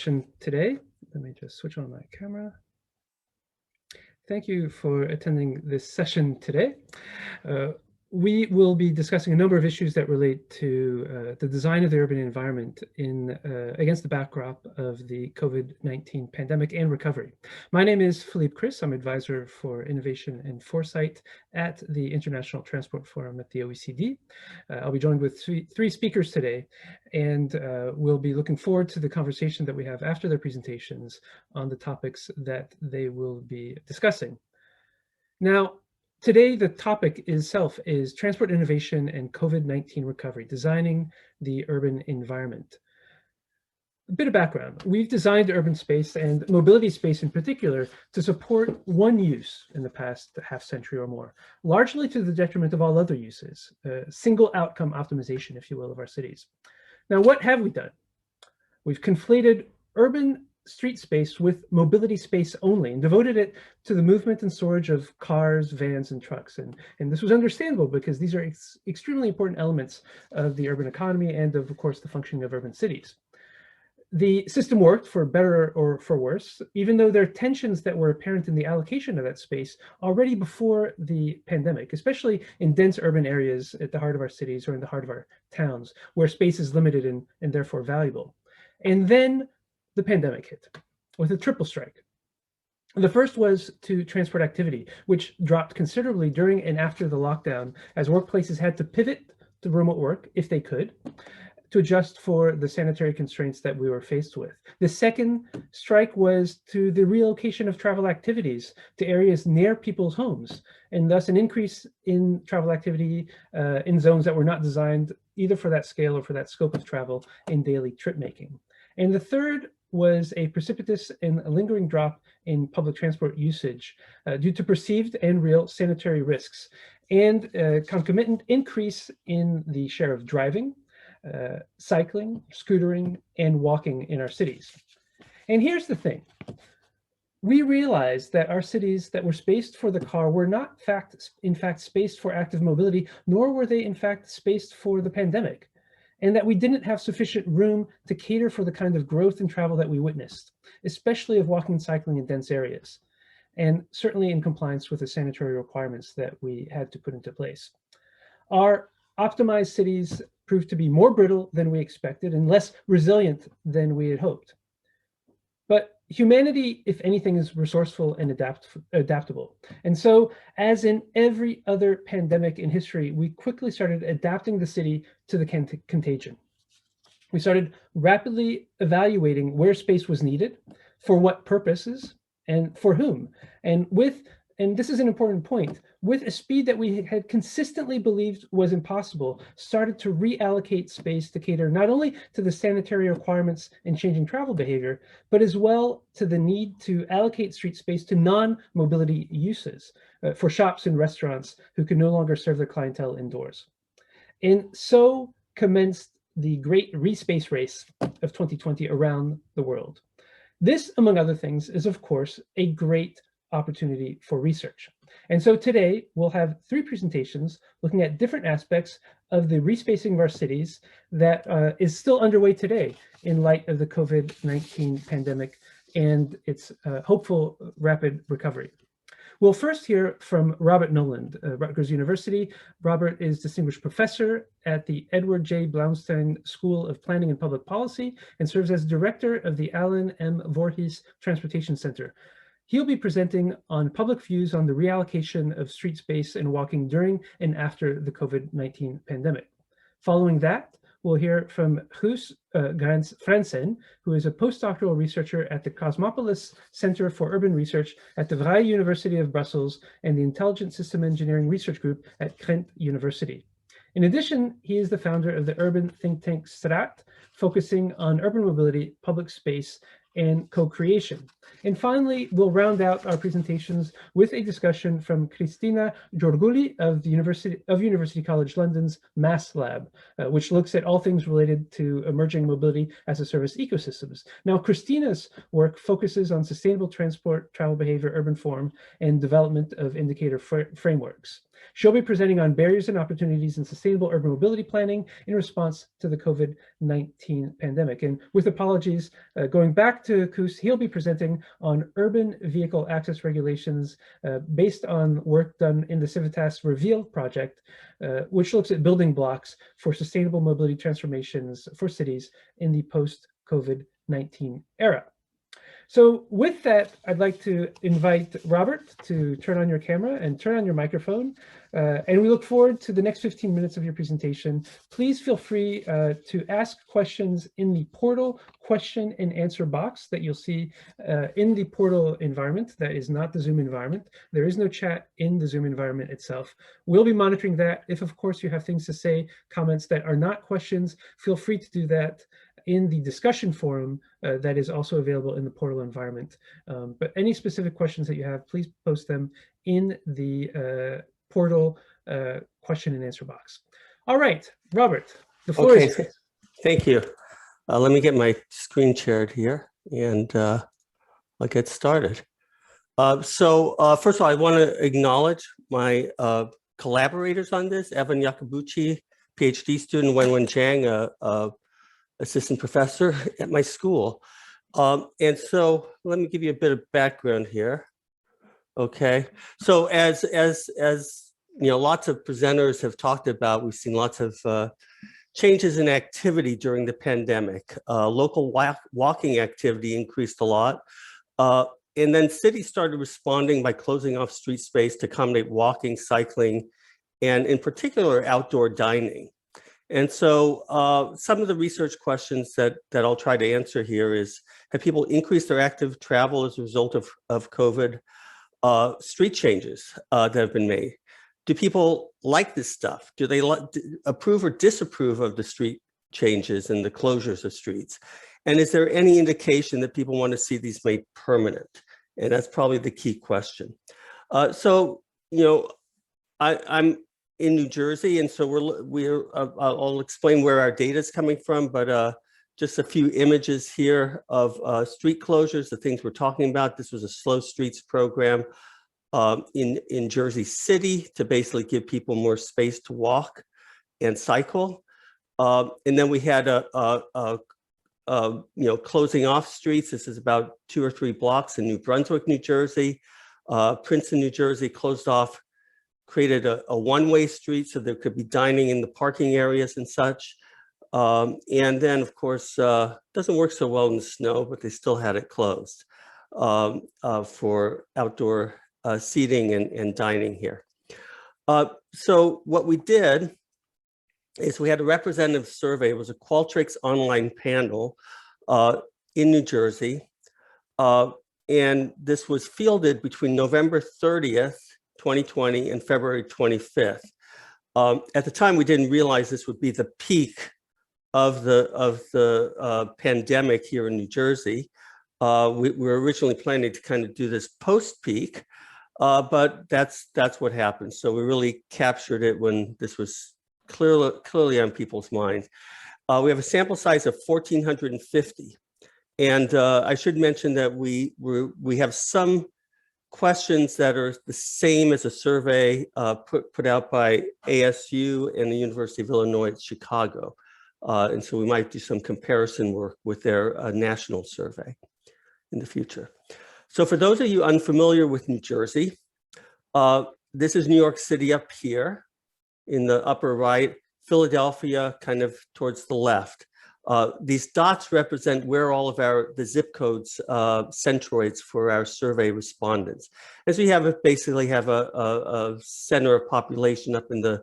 session today. Let me just switch on my camera. Thank you for attending this session today. We will be discussing a number of issues that relate to the design of the urban environment against the backdrop of the COVID-19 pandemic and recovery. My name is Philippe Crist. I'm advisor for innovation and foresight at the International Transport Forum at the OECD. I'll be joined with three speakers today, and we'll be looking forward to the conversation that we have after their presentations on the topics that they will be discussing. Now, today, the topic itself is transport innovation and COVID-19 recovery, designing the urban environment. A bit of background. We've designed urban space and mobility space in particular to support one use in the past half century or more, largely to the detriment of all other uses, single outcome optimization, if you will, of our cities. Now, what have we done? We've conflated urban street space with mobility space only and devoted it to the movement and storage of cars, vans, and trucks. And this was understandable because these are extremely important elements of the urban economy and of course, the functioning of urban cities. The system worked for better or for worse, even though there are tensions that were apparent in the allocation of that space already before the pandemic, especially in dense urban areas at the heart of our cities or in the heart of our towns, where space is limited and therefore valuable. And then the pandemic hit with a triple strike. The first was to transport activity, which dropped considerably during and after the lockdown as workplaces had to pivot to remote work, if they could, to adjust for the sanitary constraints that we were faced with. The second strike was to the relocation of travel activities to areas near people's homes, and thus an increase in travel activity in zones that were not designed either for that scale or for that scope of travel in daily trip making. And the third was a precipitous and lingering drop in public transport usage due to perceived and real sanitary risks, and a concomitant increase in the share of driving, cycling, scootering, and walking in our cities. And here's the thing. We realized that our cities that were spaced for the car were not in fact spaced for active mobility, nor were they in fact spaced for the pandemic, and that we didn't have sufficient room to cater for the kind of growth in travel that we witnessed, especially of walking and cycling in dense areas, and certainly in compliance with the sanitary requirements that we had to put into place. Our optimized cities proved to be more brittle than we expected and less resilient than we had hoped. But humanity, if anything, is resourceful and adaptable. And so, as in every other pandemic in history, we quickly started adapting the city to the contagion. We started rapidly evaluating where space was needed, for what purposes, and for whom. And this is an important point, with a speed that we had consistently believed was impossible, started to reallocate space to cater not only to the sanitary requirements and changing travel behavior, but as well to the need to allocate street space to non-mobility uses for shops and restaurants who could no longer serve their clientele indoors. And so commenced the great respace race of 2020 around the world. This, among other things, is of course a great opportunity for research. And so today we'll have three presentations looking at different aspects of the respacing of our cities that is still underway today in light of the COVID-19 pandemic and its hopeful rapid recovery. We'll first hear from Robert Noland, Rutgers University. Robert is Distinguished Professor at the Edward J. Blaustein School of Planning and Public Policy and serves as Director of the Alan M. Voorhees Transportation Center. He'll be presenting on public views on the reallocation of street space and walking during and after the COVID-19 pandemic. Following that, we'll hear from Koos Fransen, who is a postdoctoral researcher at the Cosmopolis Center for Urban Research at the Vrije University of Brussels and the Intelligent System Engineering Research Group at Ghent University. In addition, he is the founder of the urban think tank Straat, focusing on urban mobility, public space, and co-creation. And finally, we'll round out our presentations with a discussion from Christina Georgouli of the University College London's MaaSLab, which looks at all things related to emerging mobility as a service ecosystems. Now, Christina's work focuses on sustainable transport, travel behavior, urban form, and development of indicator frameworks. She'll be presenting on barriers and opportunities in sustainable urban mobility planning in response to the COVID-19 pandemic. And with apologies, going back to Koos, he'll be presenting on urban vehicle access regulations based on work done in the CIVITAS-ReVeAL project, which looks at building blocks for sustainable mobility transformations for cities in the post-COVID-19 era. So with that, I'd like to invite Robert to turn on your camera and turn on your microphone. And we look forward to the next 15 minutes of your presentation. Please feel free to ask questions in the portal question and answer box that you'll see in the portal environment. That is not the Zoom environment. There is no chat in the Zoom environment itself. We'll be monitoring that. If, of course, you have things to say, comments that are not questions, feel free to do that in the discussion forum that is also available in the portal environment. But any specific questions that you have, please post them in the portal question and answer box. All right, Robert, the floor is yours. Thank you. Let me get my screen shared here and I'll get started. First of all, I want to acknowledge my collaborators on this, Evan Yakabuchi, PhD student, Wenwen Zhang, assistant professor at my school. And so let me give you a bit of background here. Okay, so as you know, lots of presenters have talked about, we've seen lots of changes in activity during the pandemic. Local walking activity increased a lot. And then cities started responding by closing off street space to accommodate walking, cycling, and in particular, outdoor dining. And so some of the research questions that I'll try to answer here is, have people increased their active travel as a result of COVID? Street changes that have been made. Do people like this stuff? Do they approve or disapprove of the street changes and the closures of streets? And is there any indication that people want to see these made permanent? And that's probably the key question. So, you know, I'm in New Jersey, and so I'll explain where our data is coming from, but just a few images here of street closures, the things we're talking about. This was a slow streets program in Jersey City to basically give people more space to walk and cycle. And then we had you know, closing off streets. This is about 2 or 3 blocks in New Brunswick, New Jersey. Princeton, New Jersey closed off, created a one-way street so there could be dining in the parking areas and such. And then, of course, doesn't work so well in the snow, but they still had it closed for outdoor seating and dining here. So what we did is we had a representative survey. It was a Qualtrics online panel in New Jersey. And this was fielded between November 30th, 2020 and February 25th. At the time, we didn't realize this would be the peak of the pandemic here in New Jersey. We were originally planning to kind of do this post-peak, but that's what happened. So we really captured it when this was clearly on people's minds. We have a sample size of 1,450. And I should mention that we have some questions that are the same as a survey put out by ASU and the University of Illinois at Chicago. And so we might do some comparison work with their national survey in the future. So for those of you unfamiliar with New Jersey, this is New York City up here in the upper right, Philadelphia kind of towards the left. These dots represent where all of the zip codes, centroids for our survey respondents. As we basically have a center of population up in the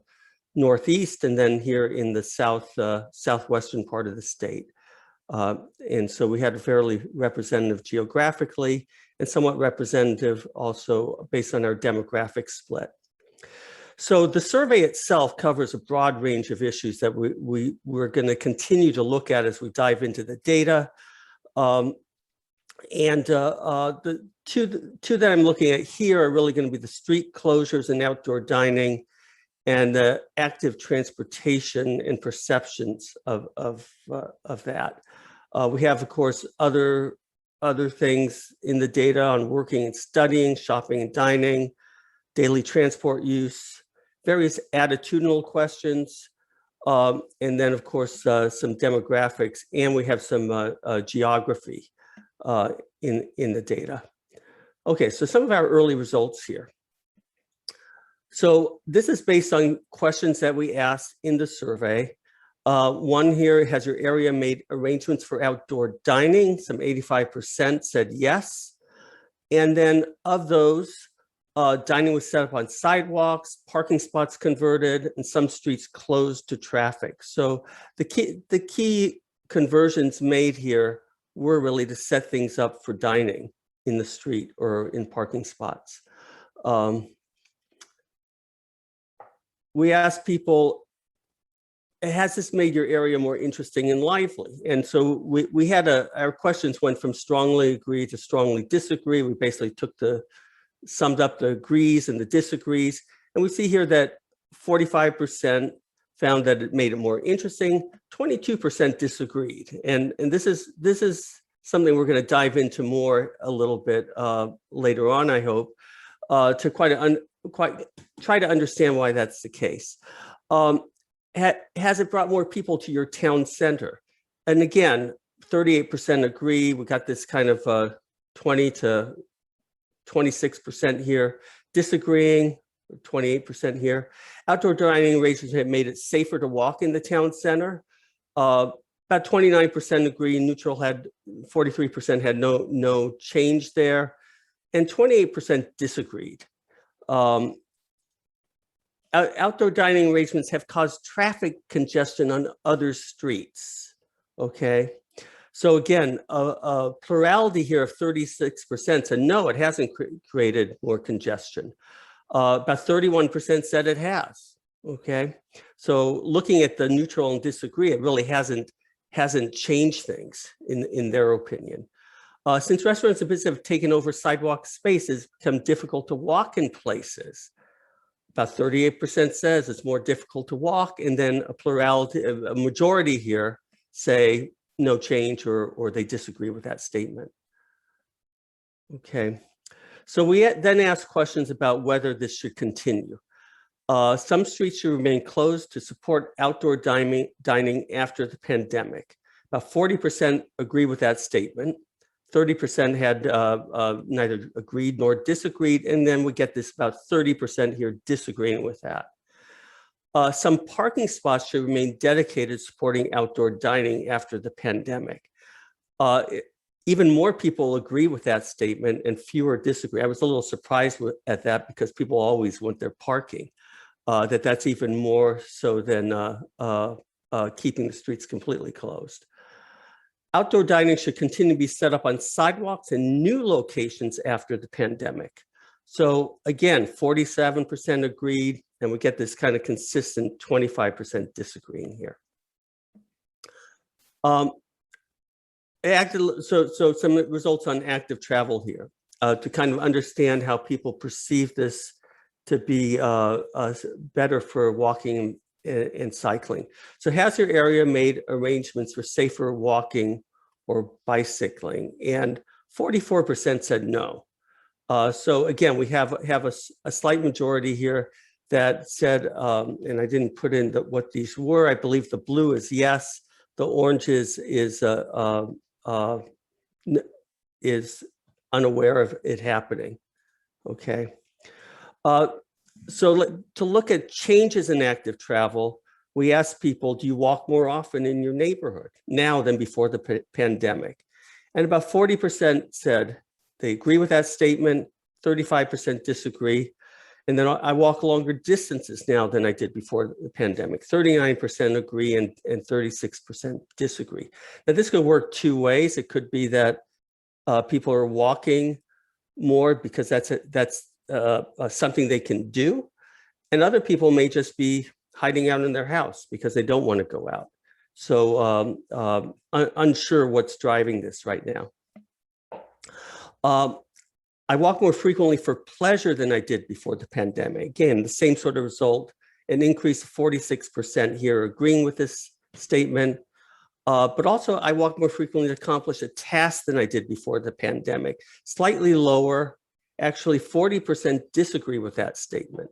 Northeast and then here in the southwestern part of the state. And so we had a fairly representative geographically and somewhat representative also based on our demographic split. So the survey itself covers a broad range of issues that we're going to continue to look at as we dive into the data. The two that I'm looking at here are really going to be the street closures and outdoor dining and the active transportation and perceptions of that. We have, of course, other things in the data on working and studying, shopping and dining, daily transport use, various attitudinal questions, and then of course some demographics, and we have some geography in the data. Okay, so some of our early results here. So this is based on questions that we asked in the survey. One here, has your area made arrangements for outdoor dining? Some 85% said yes. And then of those, dining was set up on sidewalks, parking spots converted, and some streets closed to traffic. So the key conversions made here were really to set things up for dining in the street or in parking spots. We asked people, has this made your area more interesting and lively? And so we had our questions went from strongly agree to strongly disagree. We basically summed up the agrees and the disagrees. And we see here that 45% found that it made it more interesting, 22% disagreed. And this is something we're going to dive into more a little bit later on, I hope, to try to understand why that's the case. Has it brought more people to your town center? And again, 38% agree. We got this kind of 20 to 26% here. Disagreeing, 28% here. Outdoor dining arrangements have made it safer to walk in the town center. About 29% agree. Neutral had 43% had no change there, and 28% disagreed. Outdoor dining arrangements have caused traffic congestion on other streets. Okay, so again, a plurality here of 36% said no, it hasn't created more congestion. About 31% said it has. Okay, so looking at the neutral and disagree, it really hasn't changed things in their opinion. Since restaurants and businesses have taken over sidewalk space, it's become difficult to walk in places. About 38% says it's more difficult to walk, and then a majority here say no change or they disagree with that statement. Okay, so we then ask questions about whether this should continue. Some streets should remain closed to support outdoor dining after the pandemic. About 40% agree with that statement. 30% had neither agreed nor disagreed, and then we get this about 30% here disagreeing with that. Some parking spots should remain dedicated to supporting outdoor dining after the pandemic. Even more people agree with that statement and fewer disagree. I was a little surprised at that because people always want their parking, that's even more so than keeping the streets completely closed. Outdoor dining should continue to be set up on sidewalks and new locations after the pandemic. So again, 47% agreed, and we get this kind of consistent 25% disagreeing here. So some results on active travel here to kind of understand how people perceive this to be better for walking and cycling. So has your area made arrangements for safer walking or bicycling? And 44% said no. So again, we have a slight majority here that said, and I didn't put in what these were. I believe the blue is yes. The orange is unaware of it happening. Okay. So to look at changes in active travel, we asked people, do you walk more often in your neighborhood now than before the pandemic? And about 40% said they agree with that statement, 35% disagree. And then I walk longer distances now than I did before the pandemic. 39% agree and 36% disagree. Now this could work two ways. It could be that people are walking more because that's something they can do. And other people may just be hiding out in their house because they don't want to go out. So unsure what's driving this right now. I walk more frequently for pleasure than I did before the pandemic. Again, the same sort of result, an increase of 46% here agreeing with this statement. But also I walk more frequently to accomplish a task than I did before the pandemic. Slightly lower, actually 40% disagree with that statement.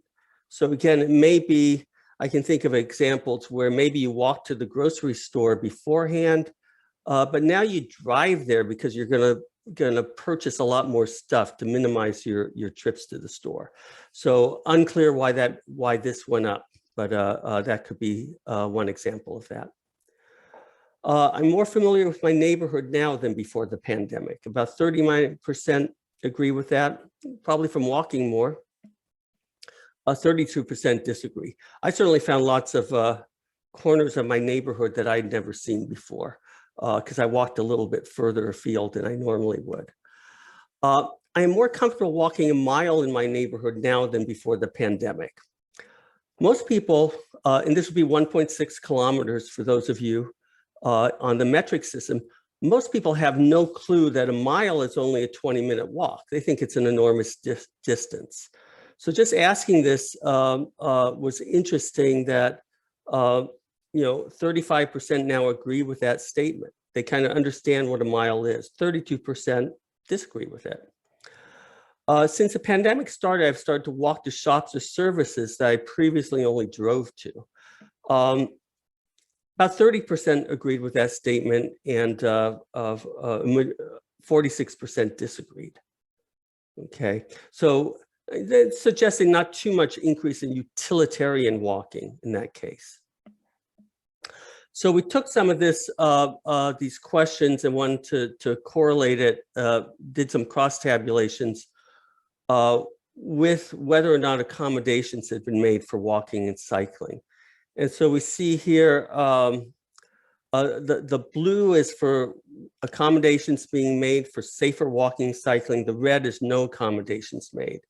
So again, it may be, I can think of examples where maybe you walk to the grocery store beforehand, but now you drive there because you're gonna purchase a lot more stuff to minimize your trips to the store. So unclear why this went up, but that could be one example of that. I'm more familiar with my neighborhood now than before the pandemic. About 39% agree with that, probably from walking more. 32% disagree. I certainly found lots of corners of my neighborhood that I'd never seen before because I walked a little bit further afield than I normally would. I am more comfortable walking a mile in my neighborhood now than before the pandemic. Most people, and this would be 1.6 kilometers for those of you on the metric system, most people have no clue that a mile is only a 20-minute walk. They think it's an enormous distance. So just asking this was interesting that 35% now agree with that statement. They kind of understand what a mile is. 32% disagree with it. Since the pandemic started, I've started to walk to shops or services that I previously only drove to. About 30% agreed with that statement and 46% disagreed. Okay, so that's suggesting not too much increase in utilitarian walking in that case. So we took some of this, these questions and wanted to correlate it, did some cross tabulations with whether or not accommodations had been made for walking and cycling. And so we see here, the blue is for accommodations being made for safer walking and cycling. The red is no accommodations made.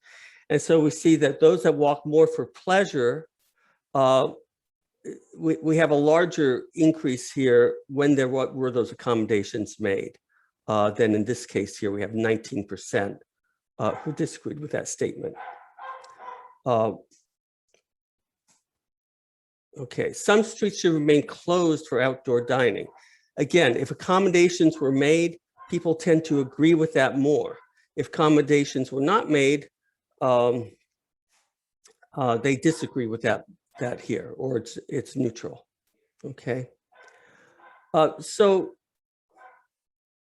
And so we see that those that walk more for pleasure, we have a larger increase here when there were those accommodations made than in this case here. We have 19% who disagreed with that statement. Okay, some streets should remain closed for outdoor dining. Again, if accommodations were made, people tend to agree with that more. If accommodations were not made, they disagree with that here, or it's neutral. Okay. So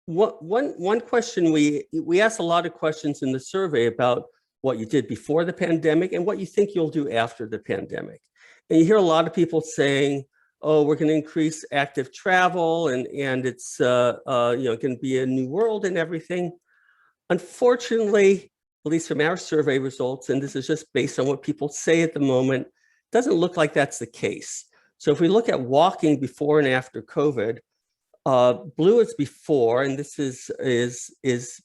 one question, we asked a lot of questions in the survey about what you did before the pandemic and what you think you'll do after the pandemic. And you hear a lot of people saying, oh, we're going to increase active travel and it's going to be a new world and everything. Unfortunately, at least from our survey results, and this is just based on what people say at the moment, doesn't look like that's the case. So if we look at walking before and after COVID, blue is before, and this is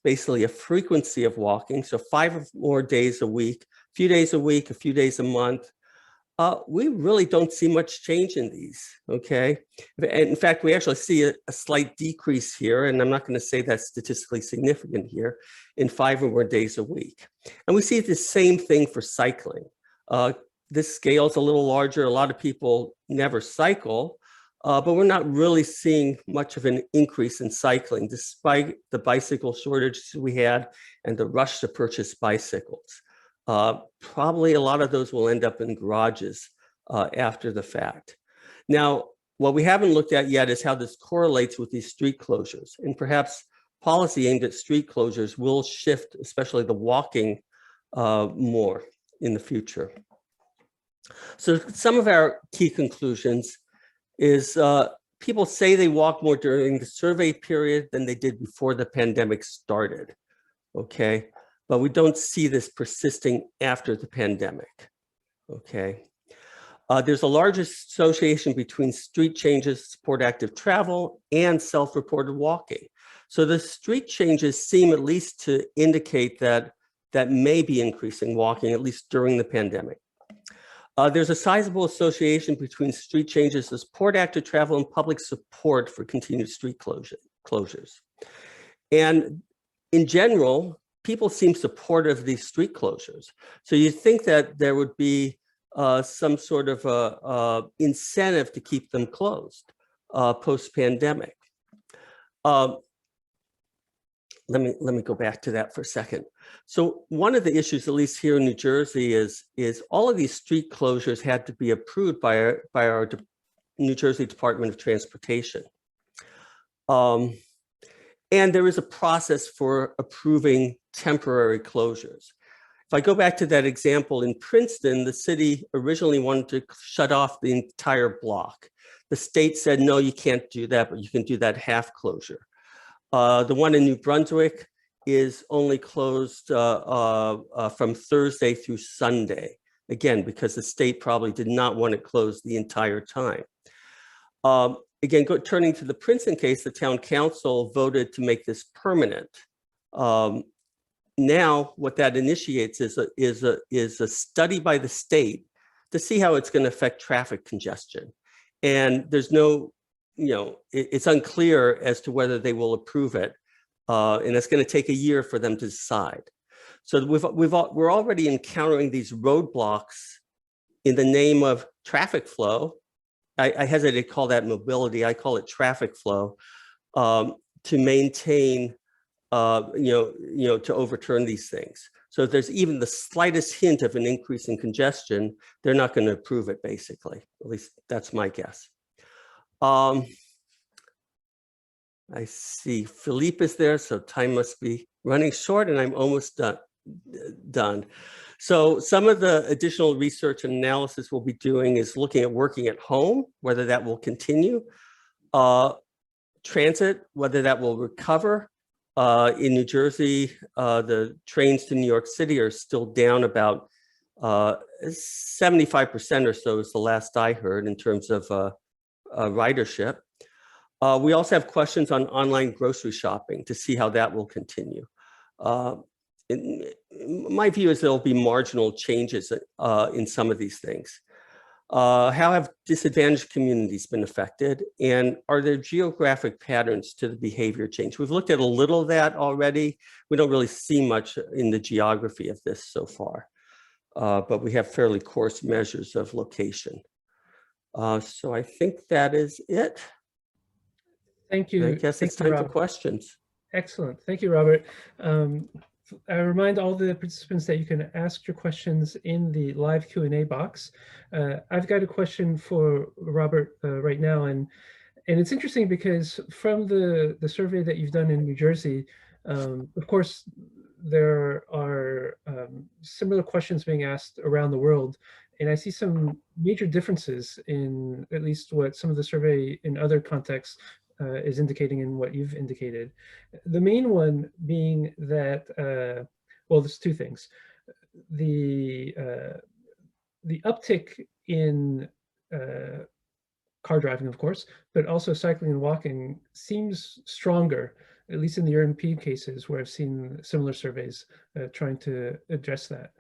basically a frequency of walking. So 5 or more days a week, a few days a week, a few days a month. We really don't see much change in these, okay? And in fact, we actually see a slight decrease here, and I'm not going to say that's statistically significant here, in 5 or more days a week. And we see the same thing for cycling. This scale is a little larger. A lot of people never cycle, but we're not really seeing much of an increase in cycling, despite the bicycle shortage we had and the rush to purchase bicycles. Probably a lot of those will end up in garages after the fact. Now, what we haven't looked at yet is how this correlates with these street closures. And perhaps policy aimed at street closures will shift, especially the walking, more in the future. So some of our key conclusions is people say they walk more during the survey period than they did before the pandemic started, okay? But we don't see this persisting after the pandemic, okay? There's a large association between street changes to support active travel and self-reported walking. So the street changes seem at least to indicate that may be increasing walking, at least during the pandemic. There's a sizable association between street changes to support active travel and public support for continued street closures. And in general, people seem supportive of these street closures. So you think that there would be some sort of incentive to keep them closed post-pandemic. let me go back to that for a second. So one of the issues, at least here in New Jersey, is all of these street closures had to be approved by our New Jersey Department of Transportation. And there is a process for approving temporary closures. If I go back to that example in Princeton, the city originally wanted to shut off the entire block. The state said, no, you can't do that, but you can do that half closure. The one in New Brunswick is only closed from Thursday through Sunday. Again, because the state probably did not want it closed the entire time. Again, turning to the Princeton case, the town council voted to make this permanent. Now, what that initiates is a study by the state to see how it's going to affect traffic congestion. And there's no, it's unclear as to whether they will approve it. And it's going to take a year for them to decide. So we're already encountering these roadblocks in the name of traffic flow. I hesitate to call that mobility. I call it traffic flow to maintain, to overturn these things. So if there's even the slightest hint of an increase in congestion, they're not going to approve it, basically. At least that's my guess. I see Philippe is there, so time must be running short, and I'm almost done. So some of the additional research and analysis we'll be doing is looking at working at home, whether that will continue, transit, whether that will recover. In New Jersey, the trains to New York City are still down about 75% or so is the last I heard in terms of ridership. We also have questions on online grocery shopping to see how that will continue. My view is there'll be marginal changes in some of these things. How have disadvantaged communities been affected? And are there geographic patterns to the behavior change? We've looked at a little of that already. We don't really see much in the geography of this so far, but we have fairly coarse measures of location. So I think that is it. Thank you. I guess it's time for questions. Excellent. Thank you, Robert. I remind all the participants that you can ask your questions in the live Q&A box. I've got a question for Robert right now, and it's interesting because from the survey that you've done in New Jersey, of course, there are similar questions being asked around the world, and I see some major differences in at least what some of the survey in other contexts is indicating and what you've indicated. The main one being that, well, there's two things. The uptick in car driving, of course, but also cycling and walking seems stronger, at least in the European cases where I've seen similar surveys trying to address that.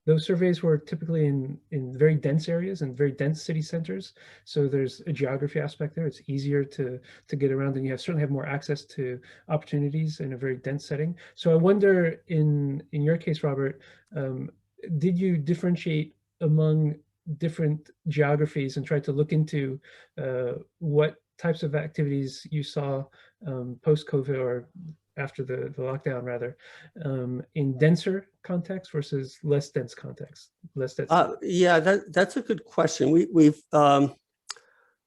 Those surveys were typically in very dense areas and very dense city centers. So there's a geography aspect there. It's easier to get around, and you certainly have more access to opportunities in a very dense setting. So I wonder, in your case, Robert, did you differentiate among different geographies and try to look into what types of activities you saw post-COVID or after the lockdown, rather, in denser context versus less dense context? Yeah, that's a good question. We've so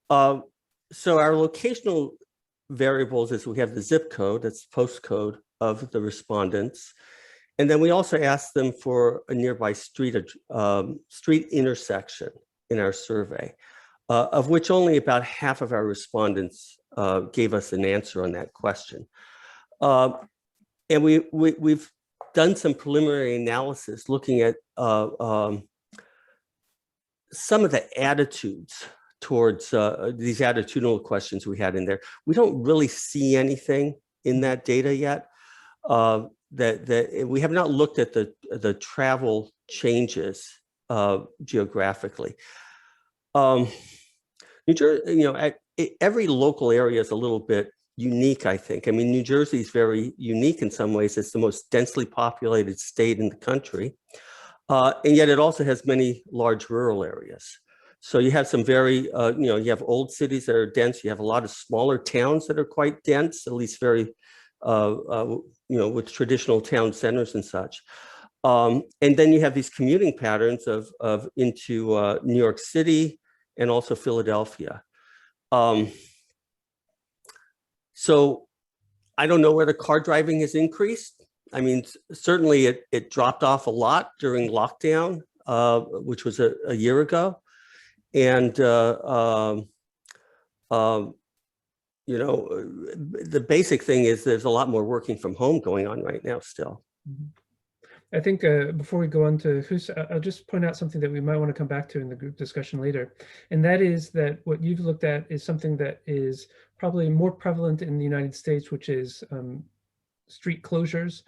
our locational variables is we have the zip code, that's the postcode of the respondents, and then we also asked them for a nearby street intersection in our survey, of which only about half of our respondents gave us an answer on that question. And we've done some preliminary analysis looking at some of the attitudes towards these attitudinal questions we had in there. We don't really see anything in that data yet. That we have not looked at the travel changes geographically. New Jersey, every local area is a little bit unique, I think. I mean, New Jersey is very unique in some ways. It's the most densely populated state in the country. And yet it also has many large rural areas. So you have some very, you have old cities that are dense. You have a lot of smaller towns that are quite dense, at least very with traditional town centers and such. And then you have these commuting patterns of into New York City and also Philadelphia. So I don't know whether car driving has increased. I mean, certainly it dropped off a lot during lockdown, which was a year ago. And, the basic thing is there's a lot more working from home going on right now still. I think before we go on to Koos, I'll just point out something that we might want to come back to in the group discussion later. And that is that what you've looked at is something that is probably more prevalent in the United States, which is street closures,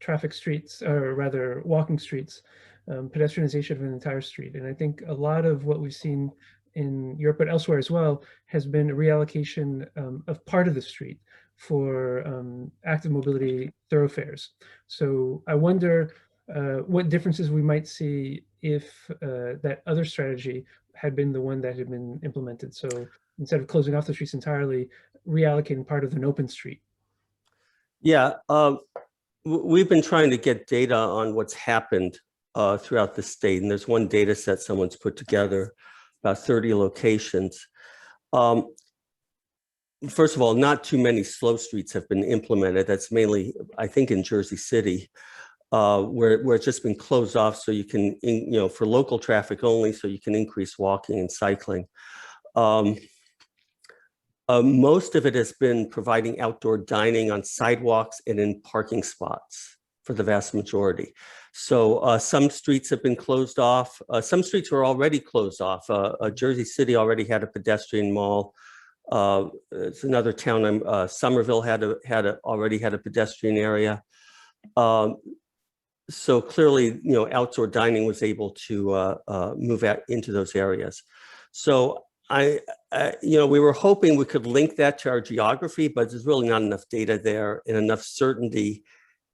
traffic streets, or rather walking streets, pedestrianization of an entire street. And I think a lot of what we've seen in Europe, but elsewhere as well, has been a reallocation of part of the street for active mobility thoroughfares. So I wonder what differences we might see if that other strategy had been the one that had been implemented. So instead of closing off the streets entirely, reallocating part of an open street. Yeah, we've been trying to get data on what's happened throughout the state. And there's one data set someone's put together, about 30 locations. First of all, not too many slow streets have been implemented. That's mainly, I think, in Jersey City, where it's just been closed off so you can, for local traffic only, so you can increase walking and cycling. Most of it has been providing outdoor dining on sidewalks and in parking spots for the vast majority. So some streets have been closed off. Some streets were already closed off. Jersey City already had a pedestrian mall. It's another town. Somerville already had a pedestrian area. So clearly, outdoor dining was able to move out into those areas. So we were hoping we could link that to our geography, but there's really not enough data there and enough certainty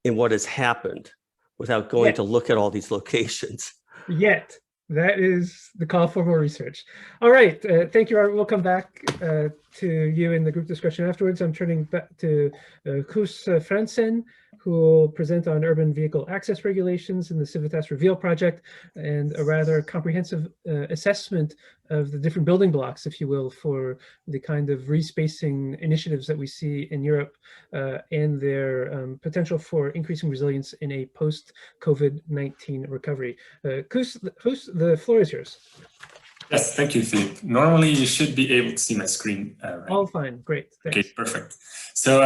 in what has happened without going to look at all these locations. Yet. That is the call for more research. All right, thank you, Art. We'll come back to you in the group discussion afterwards. I'm turning back to Koos Fransen, who will present on urban vehicle access regulations in the CIVITAS-ReVeAL project, and a rather comprehensive assessment of the different building blocks, if you will, for the kind of respacing initiatives that we see in Europe and their potential for increasing resilience in a post-COVID-19 recovery. Koos, the floor is yours. Yes, thank you, Philippe. Normally, you should be able to see my screen. Right? All fine, great. Thanks. Okay, perfect. So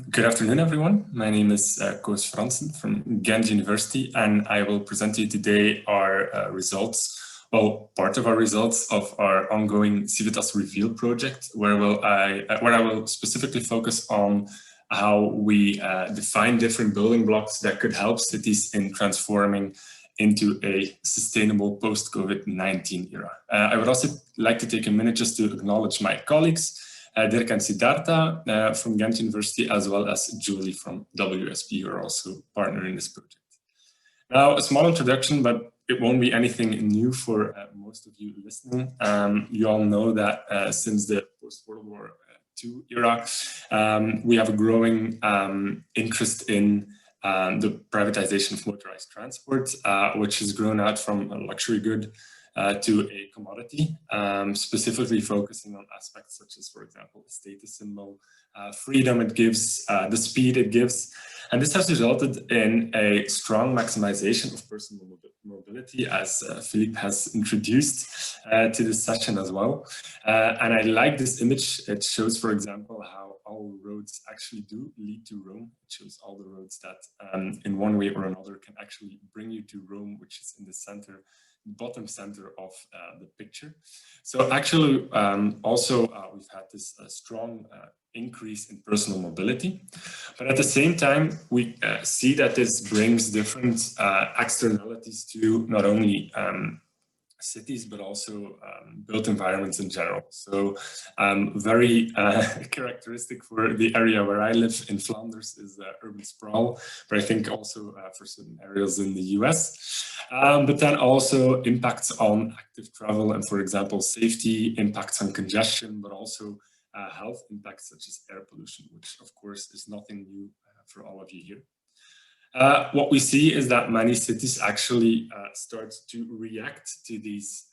good afternoon, everyone. My name is Koos Fransen from Ghent University, and I will present to you today our results, well, part of our results of our ongoing CIVITAS-ReVeAL project, where I will specifically focus on how we define different building blocks that could help cities in transforming into a sustainable post-COVID-19 era. I would also like to take a minute just to acknowledge my colleagues, Dirk and Siddhartha from Ghent University, as well as Julie from WSP, who are also partner in this project. Now, a small introduction, but it won't be anything new for most of you listening. You all know that since the post-World War II era, we have a growing interest in the privatization of motorized transport, which has grown out from a luxury good to a commodity, specifically focusing on aspects such as, for example, the status symbol, freedom it gives, the speed it gives. And this has resulted in a strong maximization of personal mobility, as Philippe has introduced to this session as well. And I like this image. It shows, for example, how all roads actually do lead to Rome. It shows all the roads that in one way or another can actually bring you to Rome, which is in the center, bottom center of the picture. So actually also we've had this strong increase in personal mobility, but at the same time we see that this brings different externalities to not only cities, but also built environments in general. So very characteristic for the area where I live in Flanders is urban sprawl, but I think also for certain areas in the US. But then also impacts on active travel and, for example, safety, impacts on congestion, but also health impacts such as air pollution, which of course is nothing new for all of you here. What we see is that many cities actually start to react to these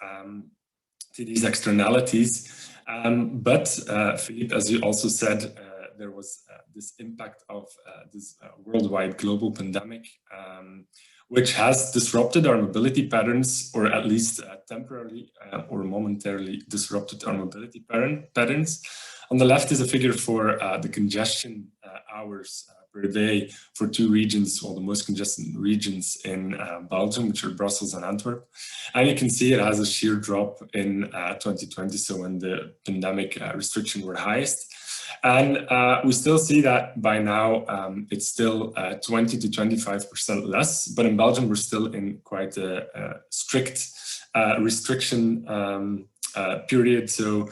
externalities. But Philippe, as you also said, there was this impact of this worldwide global pandemic, which has disrupted our mobility patterns, or at least temporarily or momentarily disrupted our mobility patterns. On the left is a figure for the congestion hours per day for two regions, well, the most congested regions in Belgium, which are Brussels and Antwerp. And you can see it has a sheer drop in 2020, so when the pandemic restrictions were highest. And we still see that by now it's still 20 to 25% less, but in Belgium we're still in quite a strict restriction period. So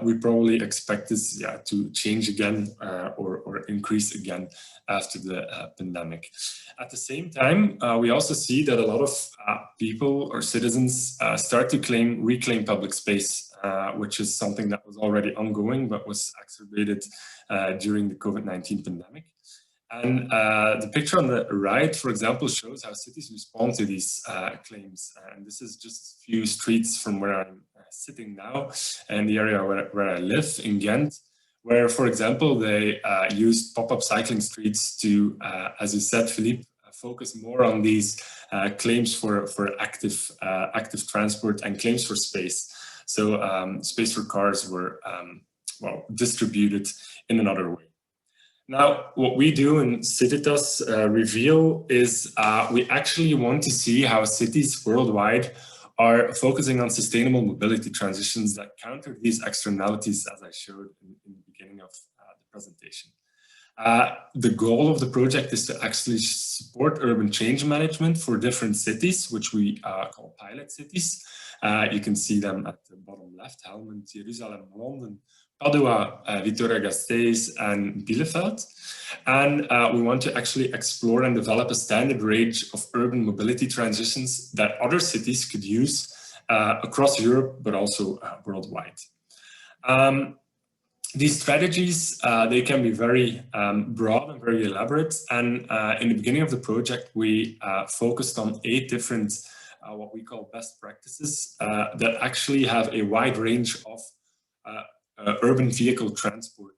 we probably expect this to change again or increase again after the pandemic. At the same time, we also see that a lot of people or citizens start to reclaim public space, which is something that was already ongoing but was exacerbated during the COVID-19 pandemic. And the picture on the right, for example, shows how cities respond to these claims. And this is just a few streets from where I'm sitting now, and the area where I live in Ghent, where, for example, they used pop-up cycling streets to, as you said, Philippe, focus more on these claims for active transport and claims for space. So space for cars were well, distributed in another way. Now, what we do in CIVITAS-ReVeAL is we actually want to see how cities worldwide are focusing on sustainable mobility transitions that counter these externalities, as I showed in the beginning of the presentation. The goal of the project is to actually support urban change management for different cities, which we call pilot cities. You can see them at the bottom left: Helmond, Jerusalem, London, Padua, Vitoria-Gasteiz, and Bielefeld. And we want to actually explore and develop a standard range of urban mobility transitions that other cities could use across Europe, but also worldwide. These strategies, they can be very broad and very elaborate. And in the beginning of the project, we focused on 8 different what we call best practices that actually have a wide range of urban vehicle transport,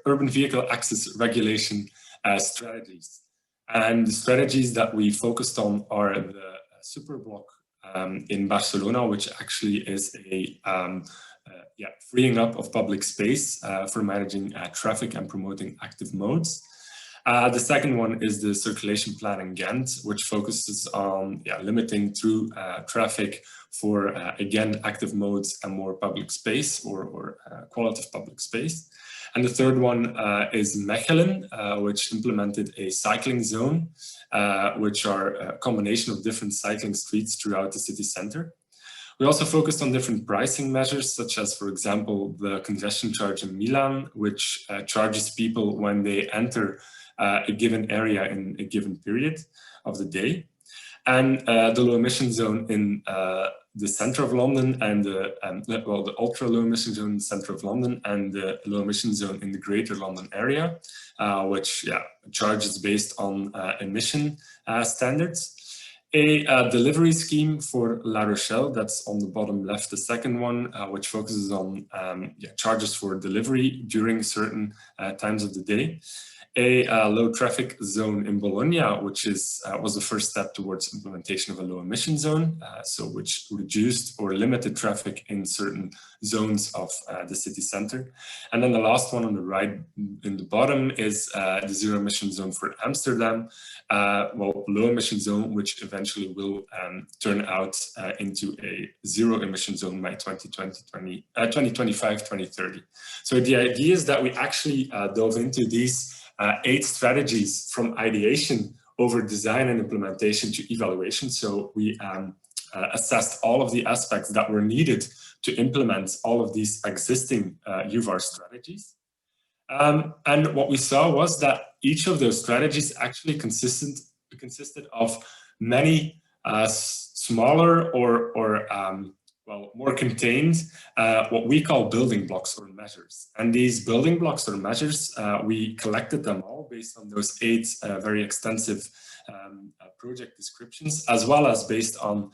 urban vehicle access regulation strategies. And the strategies that we focused on are the Superblock in Barcelona, which actually is a freeing up of public space for managing traffic and promoting active modes. The second one is the circulation plan in Ghent, which focuses on limiting through traffic for, again, active modes and more public space or qualitative public space. And the third one is Mechelen, which implemented a cycling zone, which are a combination of different cycling streets throughout the city center. We also focused on different pricing measures, such as, for example, the congestion charge in Milan, which charges people when they enter a given area in a given period of the day, and the low emission zone in the center of London, and the ultra low emission zone in the center of London, and the low emission zone in the greater London area, which charges based on emission standards. A delivery scheme for La Rochelle, that's on the bottom left, the second one, which focuses on charges for delivery during certain times of the day. A low traffic zone in Bologna, which was the first step towards implementation of a low emission zone, so which reduced or limited traffic in certain zones of the city center. And then the last one on the right in the bottom is the zero emission zone for Amsterdam, well, low emission zone, which eventually will turn out into a zero emission zone by 2025, 2030. So the idea is that we actually dove into these 8 strategies from ideation over design and implementation to evaluation. So we assessed all of the aspects that were needed to implement all of these existing UVAR strategies. And what we saw was that each of those strategies actually consisted of many smaller or more contained, what we call building blocks or measures. And these building blocks or measures, we collected them all based on those 8 very extensive project descriptions, as well as based on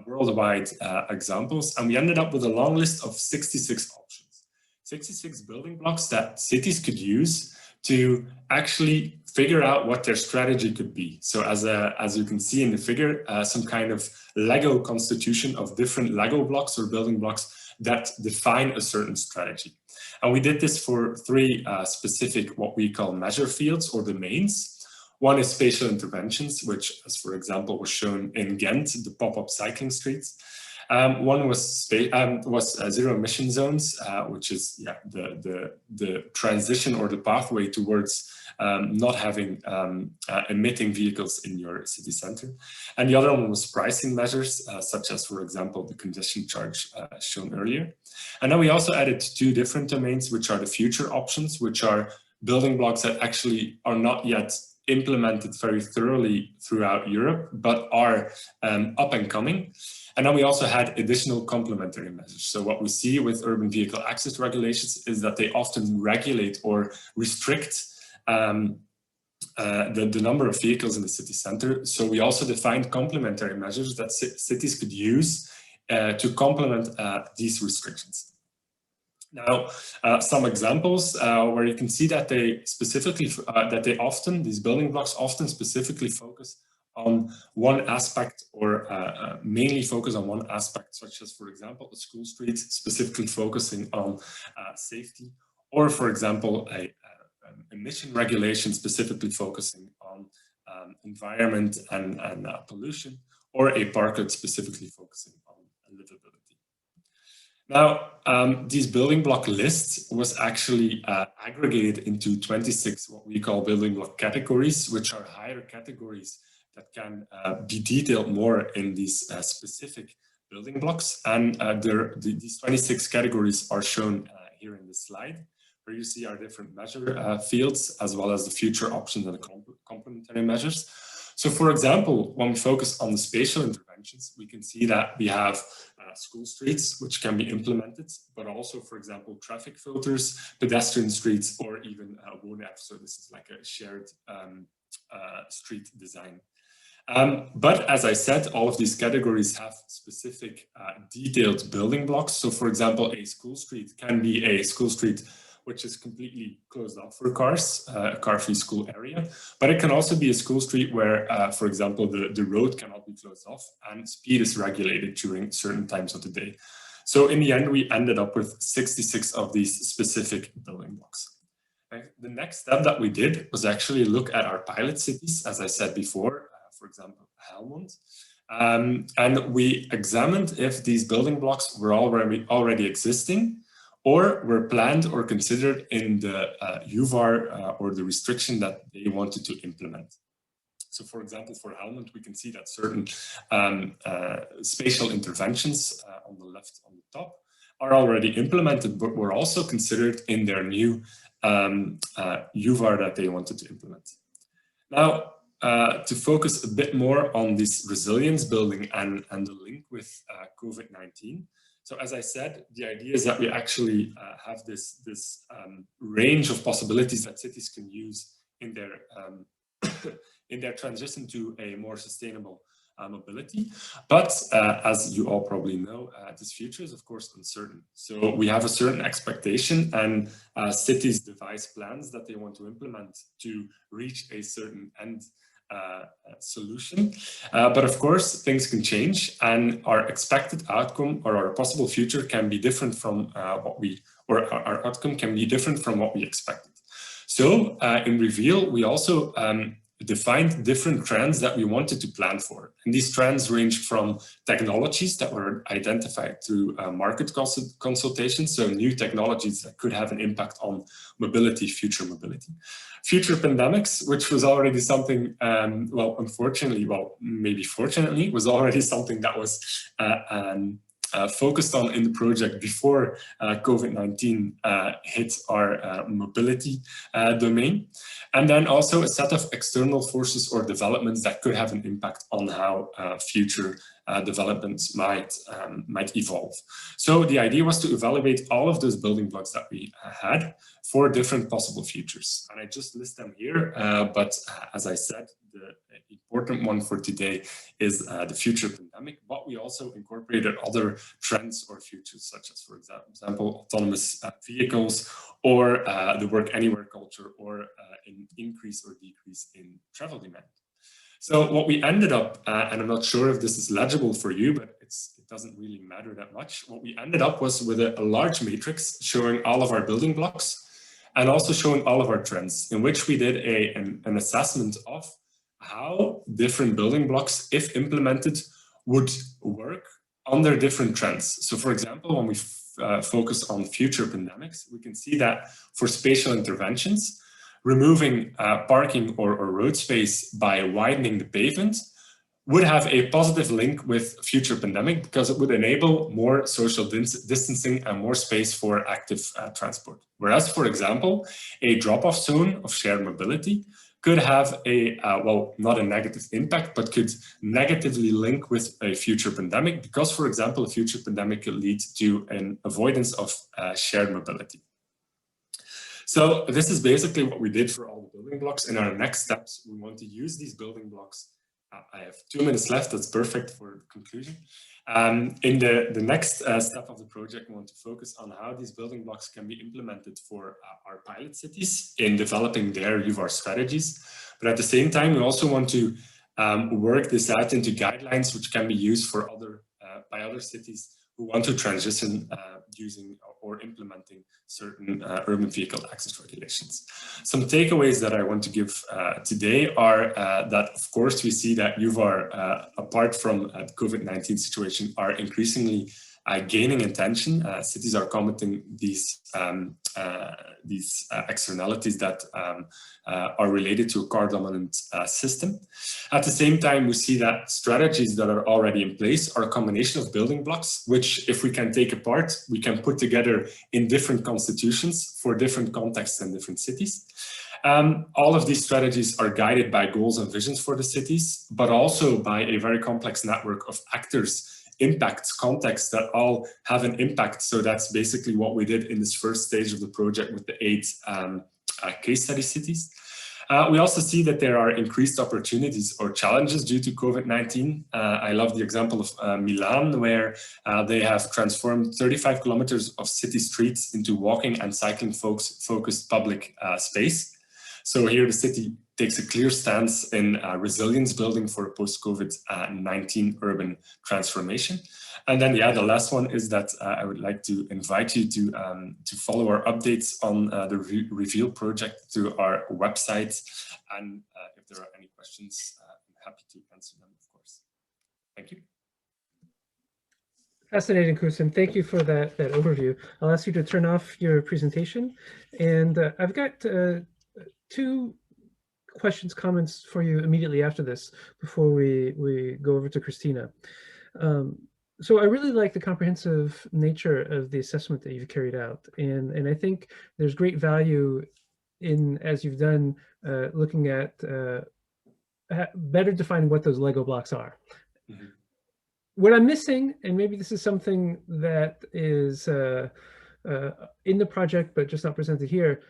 worldwide examples. And we ended up with a long list of 66 options, 66 building blocks that cities could use to actually figure out what their strategy could be. So as you can see in the figure, some kind of Lego constitution of different Lego blocks or building blocks that define a certain strategy. And we did this for 3 specific, what we call measure fields or domains. One is spatial interventions, which, as for example, was shown in Ghent, the pop-up cycling streets. One was zero emission zones, which is the transition or the pathway towards not having emitting vehicles in your city center. And the other one was pricing measures, such as, for example, the congestion charge shown earlier. And then we also added 2 different domains, which are the future options, which are building blocks that actually are not yet implemented very thoroughly throughout Europe, but are up and coming. And then we also had additional complementary measures. So what we see with urban vehicle access regulations is that they often regulate or restrict the number of vehicles in the city center. So we also defined complementary measures that cities could use to complement these restrictions. Now, some examples where you can see that they specifically, these building blocks often specifically focus on one aspect or mainly focus on one aspect, such as, for example, a school street specifically focusing on safety, or, for example, a emission regulation specifically focusing on environment and pollution, or a parklet specifically focusing on livability. Now, these building block lists was actually aggregated into 26 what we call building block categories, which are higher categories that can be detailed more in these specific building blocks. And these 26 categories are shown here in this slide, where you see our different measure fields, as well as the future options and the complementary measures. So, for example, when we focus on the spatial interventions, we can see that we have school streets, which can be implemented, but also, for example, traffic filters, pedestrian streets, or even WONEF. So this is like a shared street design. But as I said, all of these categories have specific detailed building blocks. So, for example, a school street can be a school street which is completely closed off for cars, a car-free school area. But it can also be a school street where, for example, the road cannot be closed off and speed is regulated during certain times of the day. So in the end, we ended up with 66 of these specific building blocks. The next step that we did was actually look at our pilot cities, as I said before, for example, Helmond. And we examined if these building blocks were already existing, or were planned or considered in the UVAR or the restriction that they wanted to implement. So, for example, for Helmond, we can see that certain spatial interventions on the left on the top are already implemented, but were also considered in their new UVAR that they wanted to implement. Now, to focus a bit more on this resilience building and the link with COVID-19. So as I said, the idea is that we actually have this range of possibilities that cities can use in their transition to a more sustainable mobility. But as you all probably know, this future is of course uncertain. So we have a certain expectation, and cities devise plans that they want to implement to reach a certain end solution. But of course, things can change, and our expected outcome or our possible future can be different from our outcome can be different from what we expected. So in ReVeAL, we also defined different trends that we wanted to plan for. And these trends range from technologies that were identified through market consultations, so new technologies that could have an impact on mobility, future mobility. Future pandemics, which was already something, well, unfortunately, well, maybe fortunately, was already something that was focused on in the project before COVID-19 hit our mobility domain. And then also a set of external forces or developments that could have an impact on how future developments might evolve. So the idea was to evaluate all of those building blocks that we had for different possible futures. And I just list them here, but as I said, the important one for today is the future pandemic, but we also incorporated other trends or futures, such as, for example, autonomous vehicles, or the work anywhere culture, or an increase or decrease in travel demand. So what we ended up, and I'm not sure if this is legible for you, but it doesn't really matter that much. What we ended up was with a large matrix showing all of our building blocks and also showing all of our trends, in which we did an assessment of how different building blocks, if implemented, would work under different trends. So for example, when we focus on future pandemics, we can see that for spatial interventions, removing parking or road space by widening the pavement would have a positive link with future pandemic, because it would enable more social distancing and more space for active transport. Whereas, for example, a drop-off zone of shared mobility could have a, well, not a negative impact, but could negatively link with a future pandemic, because, for example, a future pandemic could lead to an avoidance of shared mobility. So this is basically what we did for all the building blocks. In our next steps, we want to use these building blocks. I have 2 minutes left. That's perfect for the conclusion. In the next step of the project, we want to focus on how these building blocks can be implemented for our pilot cities in developing their UVAR strategies. But at the same time, we also want to work this out into guidelines which can be used for by other cities who want to transition using or implementing certain urban vehicle access regulations. Some takeaways that I want to give today are that, of course, we see that UVAR, apart from the COVID-19 situation, are increasingly gaining attention. Cities are commenting these externalities that are related to a car-dominant system. At the same time, we see that strategies that are already in place are a combination of building blocks, which, if we can take apart, we can put together in different constitutions for different contexts and different cities. All of these strategies are guided by goals and visions for the cities, but also by a very complex network of actors, impacts, contexts that all have an impact. So that's basically what we did in this first stage of the project with the 8 case study cities. We also see that there are increased opportunities or challenges due to COVID-19. I love the example of Milan, where they have transformed 35 kilometers of city streets into walking and cycling focused public space. So here the city takes a clear stance in resilience building for a post-COVID-19 urban transformation. And then, yeah, the last one is that I would like to invite you to follow our updates on the ReVeAL project through our website. And if there are any questions, I'm happy to answer them, of course. Thank you. Fascinating, Koos, and thank you for that overview. I'll ask you to turn off your presentation. And I've got 2 questions, comments for you immediately after this, before we go over to Christina. So I really like the comprehensive nature of the assessment that you've carried out. And I think there's great value in, as you've done, looking at better defining what those Lego blocks are. Mm-hmm. What I'm missing, and maybe this is something that is in the project, but just not presented here,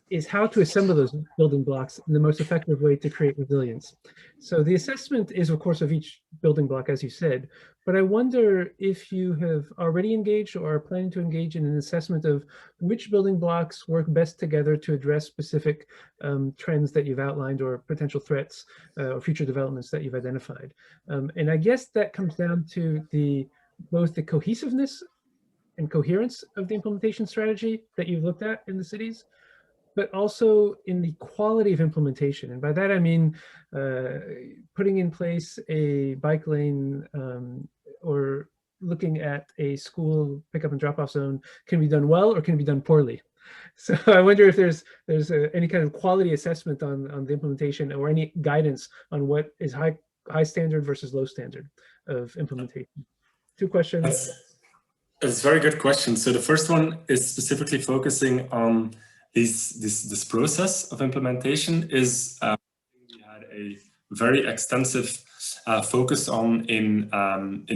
is how to assemble those building blocks in the most effective way to create resilience. So the assessment is, of course, of each building block, as you said, but I wonder if you have already engaged or are planning to engage in an assessment of which building blocks work best together to address specific trends that you've outlined, or potential threats or future developments that you've identified. And I guess that comes down to both the cohesiveness and coherence of the implementation strategy that you've looked at in the cities, but also in the quality of implementation. And by that, I mean putting in place a bike lane or looking at a school pickup and drop-off zone can be done well or can be done poorly. So I wonder if there's any kind of quality assessment on the implementation, or any guidance on what is high standard versus low standard of implementation. two questions. That's a very good question. So the first one is specifically focusing on this process of implementation. Is we had a very extensive focus on in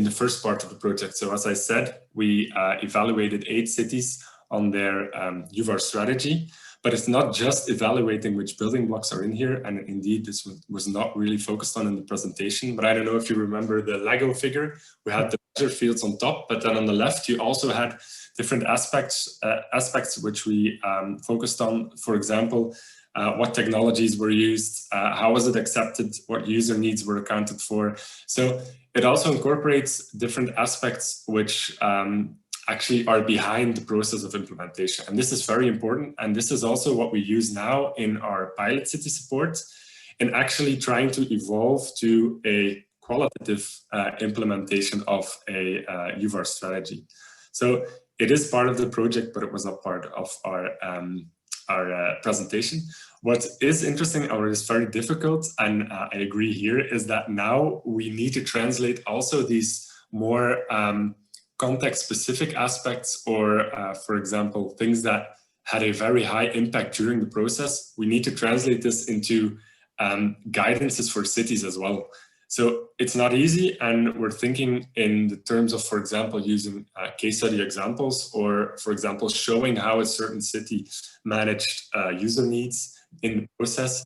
the first part of the project. So as I said, we evaluated 8 cities on their UVAR strategy, but it's not just evaluating which building blocks are in here. And indeed, this was not really focused on in the presentation, but I don't know if you remember the Lego figure. We had the measure fields on top, but then on the left, you also had different aspects which we focused on. For example, what technologies were used, how was it accepted, what user needs were accounted for. So it also incorporates different aspects which actually are behind the process of implementation. And this is very important. And this is also what we use now in our pilot city support, in actually trying to evolve to a qualitative implementation of a UVAR strategy. So it is part of the project, but it was not part of our presentation. What is interesting or is very difficult, and I agree here, is that now we need to translate also these more context-specific aspects, or for example, things that had a very high impact during the process. We need to translate this into guidances for cities as well. So it's not easy, and we're thinking in the terms of, for example, using case study examples, or for example, showing how a certain city managed user needs in the process,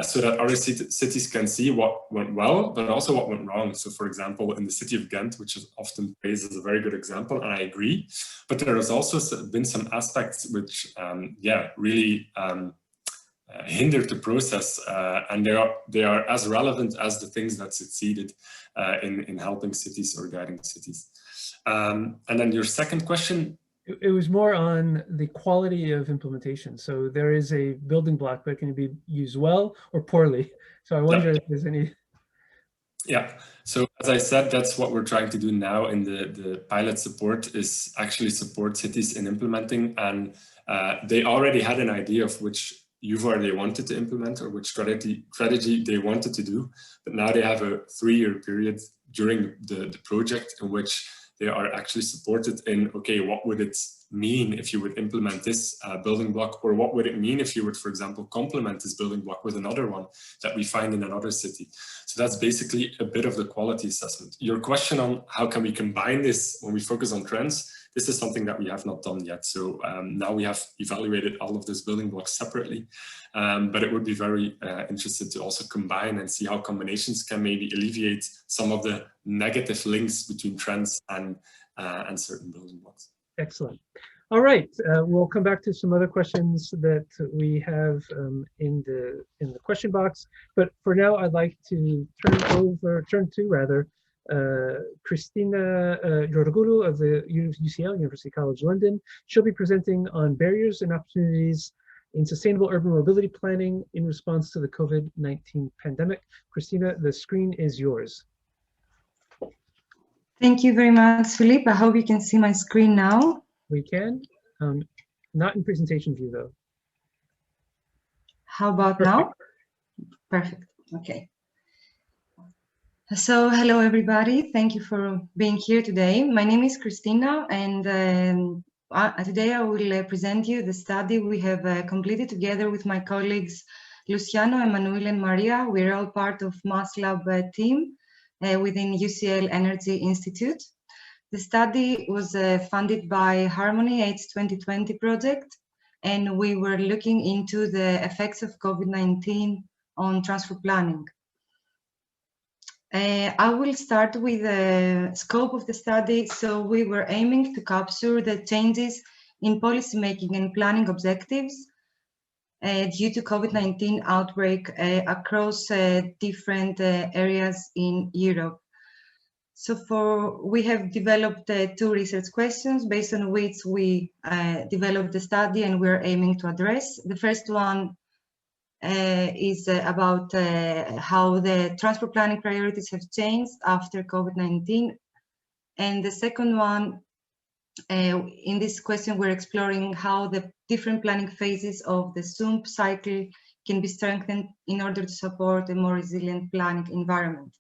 so that other cities can see what went well, but also what went wrong. So for example, in the city of Ghent, which is often praised as a very good example, and I agree, but there has also been some aspects which, really hindered the process, and they are as relevant as the things that succeeded in helping cities or guiding cities. And then your second question. It was more on the quality of implementation. So there is a building block, but can it be used well or poorly? So I wonder if there's any. Yeah. So as I said, that's what we're trying to do now in the pilot support, is actually support cities in implementing. And they already had an idea of which UVAR they wanted to implement, or which strategy they wanted to do. But now they have a 3-year period during the project in which they are actually supported in, okay, what would it mean if you would implement this building block, or what would it mean if you would, for example, complement this building block with another one that we find in another city. So that's basically a bit of the quality assessment. Your question on how can we combine this when we focus on trends, this is something that we have not done yet. So now we have evaluated all of those building blocks separately, but it would be very interested to also combine and see how combinations can maybe alleviate some of the negative links between trends and certain building blocks. Excellent. All right, we'll come back to some other questions that we have in the question box. But for now, I'd like to turn to Christina Georgouli of the UCL, University College London. She'll be presenting on barriers and opportunities in sustainable urban mobility planning in response to the COVID-19 pandemic. Christina, the screen is yours. Thank you very much, Philippe. I hope you can see my screen now. We can. Not in presentation view, though. How about now? Perfect. Okay. So, hello, everybody. Thank you for being here today. My name is Christina, and today I will present you the study we have completed together with my colleagues Luciano, Emmanuel, and Maria. We're all part of MaaSLab team within UCL Energy Institute. The study was funded by Harmony AIDS 2020 project, and we were looking into the effects of COVID-19 on transport planning. I will start with the scope of the study. So we were aiming to capture the changes in policymaking and planning objectives due to COVID-19 outbreak across different areas in Europe. So we have developed 2 research questions based on which we developed the study and we're aiming to address. The first one is about how the transport planning priorities have changed after COVID-19. And the second one, in this question, we're exploring how the different planning phases of the SUMP cycle can be strengthened in order to support a more resilient planning environment.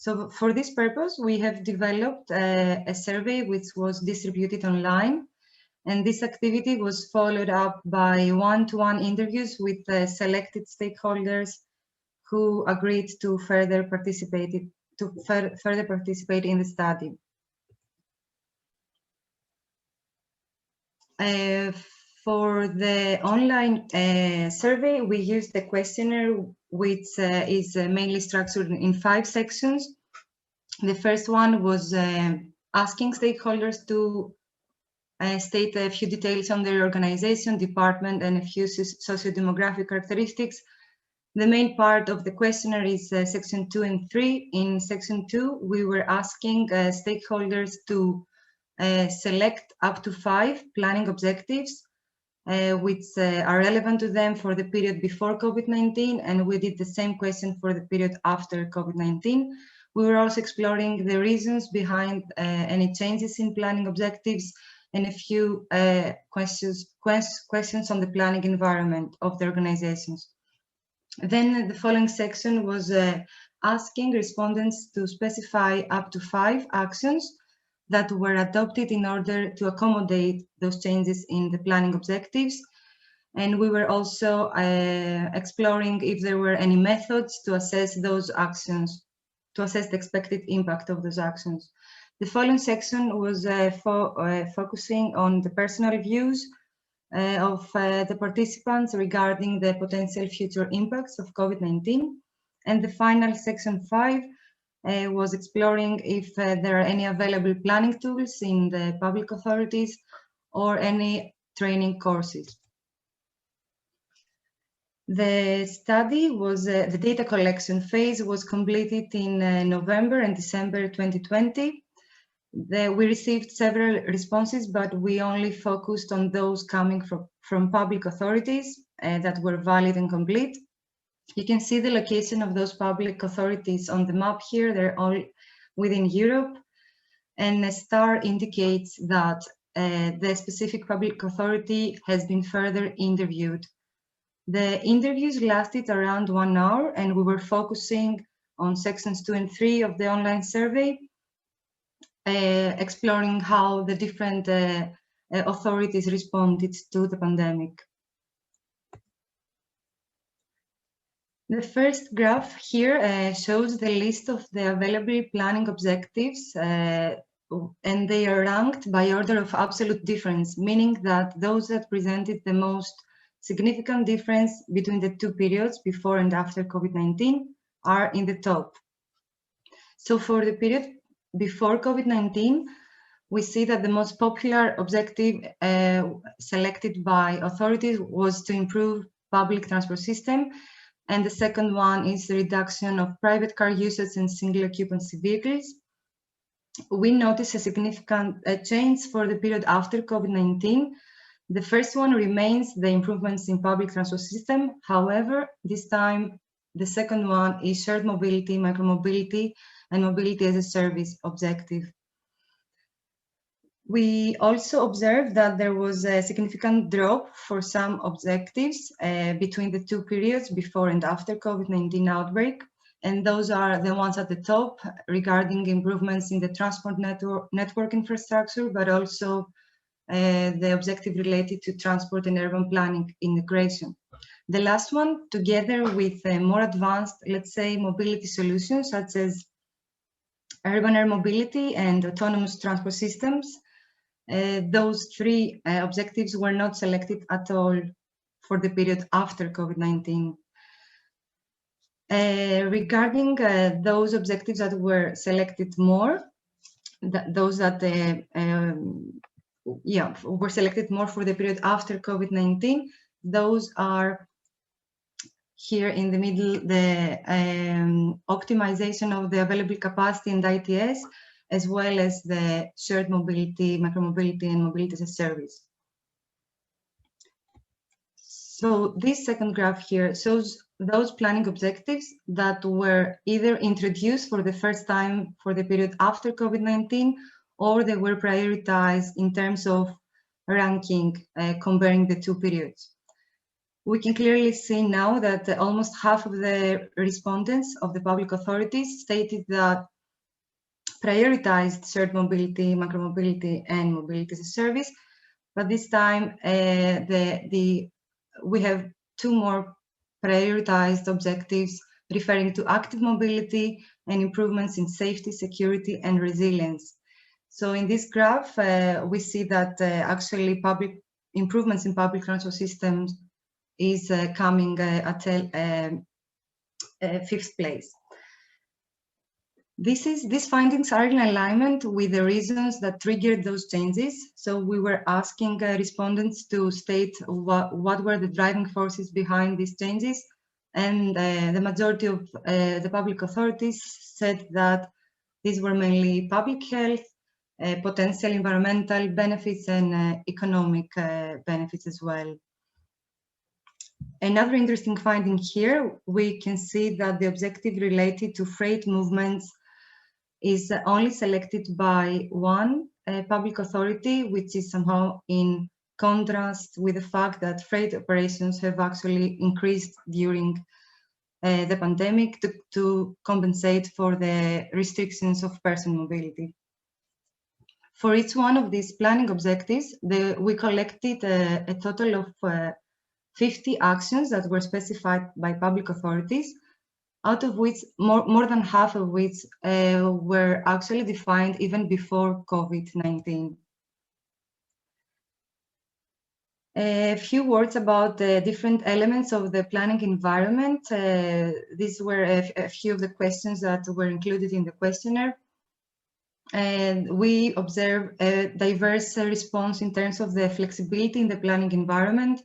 So for this purpose, we have developed a survey which was distributed online. And this activity was followed up by one-to-one interviews with selected stakeholders who agreed to further participate in the study. For the online survey, we used a questionnaire which is mainly structured in 5 sections. The first one was asking stakeholders to state a few details on their organization, department, and a few socio-demographic characteristics. The main part of the questionnaire is section 2 and 3. In section 2, we were asking stakeholders to select up to 5 planning objectives which are relevant to them for the period before COVID-19, and we did the same question for the period after COVID-19. We were also exploring the reasons behind any changes in planning objectives and a few questions on the planning environment of the organizations. Then the following section was asking respondents to specify up to 5 actions that were adopted in order to accommodate those changes in the planning objectives. And we were also exploring if there were any methods to assess those actions, to assess the expected impact of those actions. The following section was focusing on the personal views of the participants regarding the potential future impacts of COVID-19. And the final section 5 was exploring if there are any available planning tools in the public authorities or any training courses. The study was, the data collection phase was completed in November and December 2020. We received several responses, but we only focused on those coming from public authorities that were valid and complete. You can see the location of those public authorities on the map here. They're all within Europe, and a star indicates that the specific public authority has been further interviewed. The interviews lasted around 1 hour, and we were focusing on sections 2 and 3 of the online survey, exploring how the different authorities responded to the pandemic. The first graph here shows the list of the available planning objectives, and they are ranked by order of absolute difference, meaning that those that presented the most significant difference between the 2 periods before and after COVID-19 are in the top. So for the period before COVID-19, we see that the most popular objective selected by authorities was to improve public transport system, and the second one is the reduction of private car usage and single occupancy vehicles. We notice a significant change for the period after COVID-19. The first one remains the improvements in public transport system. However, this time the second one is shared mobility, micromobility, and mobility as a service objective. We also observed that there was a significant drop for some objectives between the 2 periods before and after COVID-19 outbreak. And those are the ones at the top regarding improvements in the transport network infrastructure, but also the objective related to transport and urban planning integration. The last one, together with more advanced, let's say, mobility solutions, such as urban air mobility and autonomous transport systems, those 3 objectives were not selected at all for the period after COVID-19. Regarding those objectives that were selected more, those that were selected more for the period after COVID-19, those are here in the middle, the optimization of the available capacity and ITS, as well as the shared mobility, micromobility, and mobility as a service. So this second graph here shows those planning objectives that were either introduced for the first time for the period after COVID-19, or they were prioritized in terms of ranking, comparing the 2 periods. we can clearly see now that almost half of the respondents of the public authorities stated that prioritized shared mobility, micromobility, and mobility as a service. But this time, we have two more prioritized objectives referring to active mobility and improvements in safety, security, and resilience. So in this graph, we see that actually public improvements in public transport systems is coming at fifth place. These findings are in alignment with the reasons that triggered those changes. So we were asking respondents to state what were the driving forces behind these changes. And the majority of the public authorities said that these were mainly public health, potential environmental benefits, and economic benefits as well. Another interesting finding here, we can see that the objective related to freight movements is only selected by one public authority, which is somehow in contrast with the fact that freight operations have actually increased during the pandemic to compensate for the restrictions of person mobility. For each one of these planning objectives, we collected a total of 50 actions that were specified by public authorities, out of which more than half of which were actually defined even before COVID-19. A few words about the different elements of the planning environment. These were a few of the questions that were included in the questionnaire. And we observe a diverse response in terms of the flexibility in the planning environment.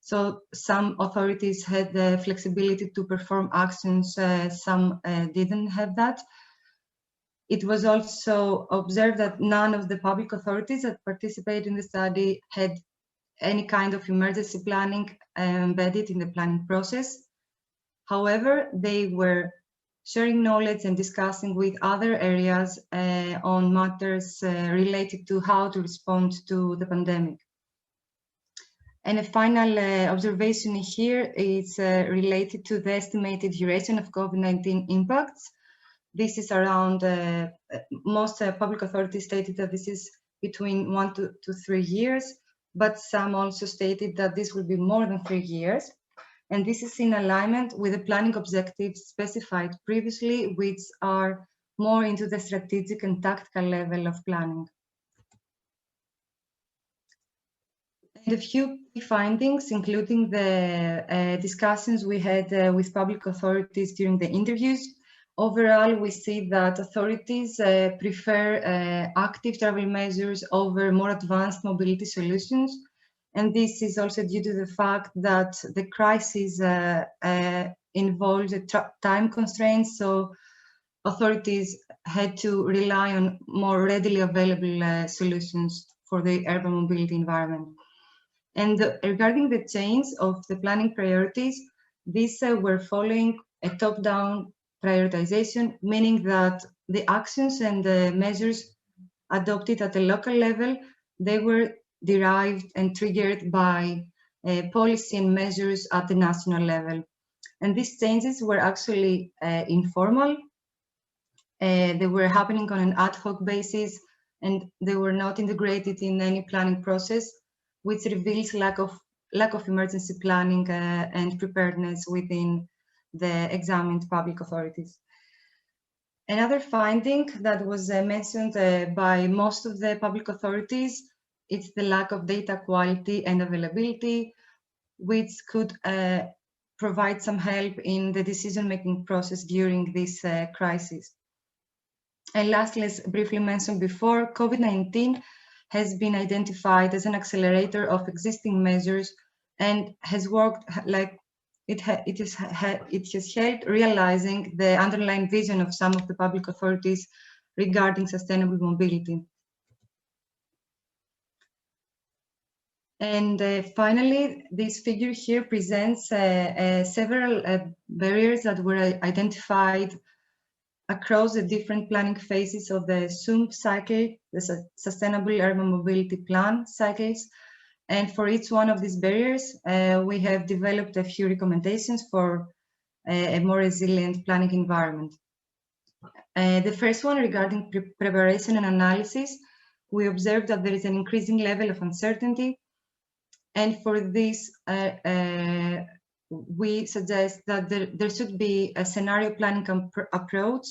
So some authorities had the flexibility to perform actions, some didn't have that. It was also observed that none of the public authorities that participated in the study had any kind of emergency planning embedded in the planning process. However, they were sharing knowledge and discussing with other areas on matters related to how to respond to the pandemic. And a final observation here is related to the estimated duration of COVID-19 impacts. This is around, most public authorities stated that this is between 1 to 3 years, but some also stated that this will be more than 3 years. And this is in alignment with the planning objectives specified previously, which are more into the strategic and tactical level of planning. And a few key findings, including the discussions we had with public authorities during the interviews. Overall, we see that authorities prefer active travel measures over more advanced mobility solutions. And this is also due to the fact that the crisis involved time constraints. So authorities had to rely on more readily available solutions for the urban mobility environment. And regarding the change of the planning priorities, these were following a top-down prioritization, meaning that the actions and the measures adopted at the local level, they were derived and triggered by policy and measures at the national level. And these changes were actually informal. They were happening on an ad hoc basis, and they were not integrated in any planning process, which reveals lack of emergency planning and preparedness within the examined public authorities. Another finding that was mentioned by most of the public authorities is the lack of data quality and availability, which could provide some help in the decision-making process during this crisis. And lastly, as briefly mentioned before, COVID-19 has been identified as an accelerator of existing measures and has worked like it has helped realizing the underlying vision of some of the public authorities regarding sustainable mobility. And finally, this figure here presents several barriers that were identified across the different planning phases of the SUMP cycle, the Sustainable Urban Mobility Plan cycles. And for each one of these barriers, we have developed a few recommendations for a more resilient planning environment. The first one regarding preparation and analysis, we observed that there is an increasing level of uncertainty. And for this, we suggest that there should be a scenario planning approach,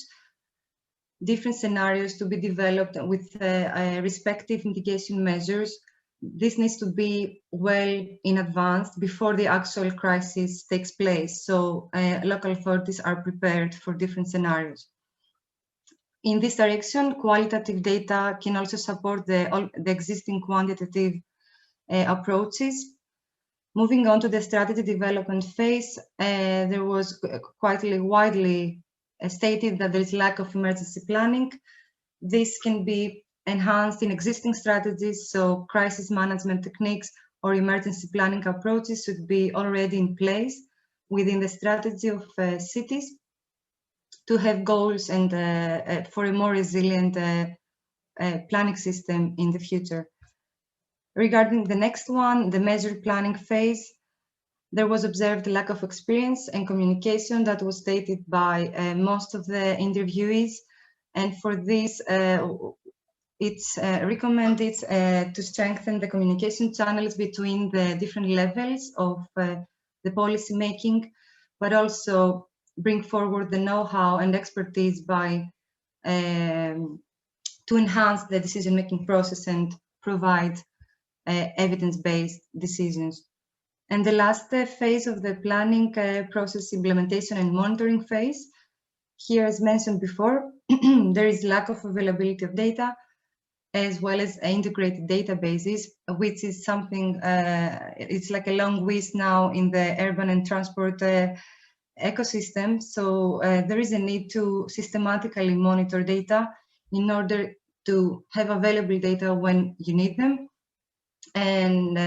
different scenarios to be developed with respective mitigation measures. This needs to be well in advance before the actual crisis takes place, so local authorities are prepared for different scenarios. In this direction, qualitative data can also support the existing quantitative approaches. Moving on to the strategy development phase, there was quite widely stated that there is lack of emergency planning. This can be enhanced in existing strategies, so crisis management techniques or emergency planning approaches should be already in place within the strategy of cities to have goals and for a more resilient planning system in the future. Regarding the next one, the measured planning phase, there was observed lack of experience and communication that was stated by most of the interviewees. And for this, it's recommended to strengthen the communication channels between the different levels of the policy making, but also bring forward the know-how and expertise by to enhance the decision-making process and provide evidence-based decisions. And the last phase of the planning process, implementation and monitoring phase, here as mentioned before, there is lack of availability of data as well as integrated databases, which is something, it's like a long wish now in the urban and transport ecosystem. So there is a need to systematically monitor data in order to have available data when you need them. And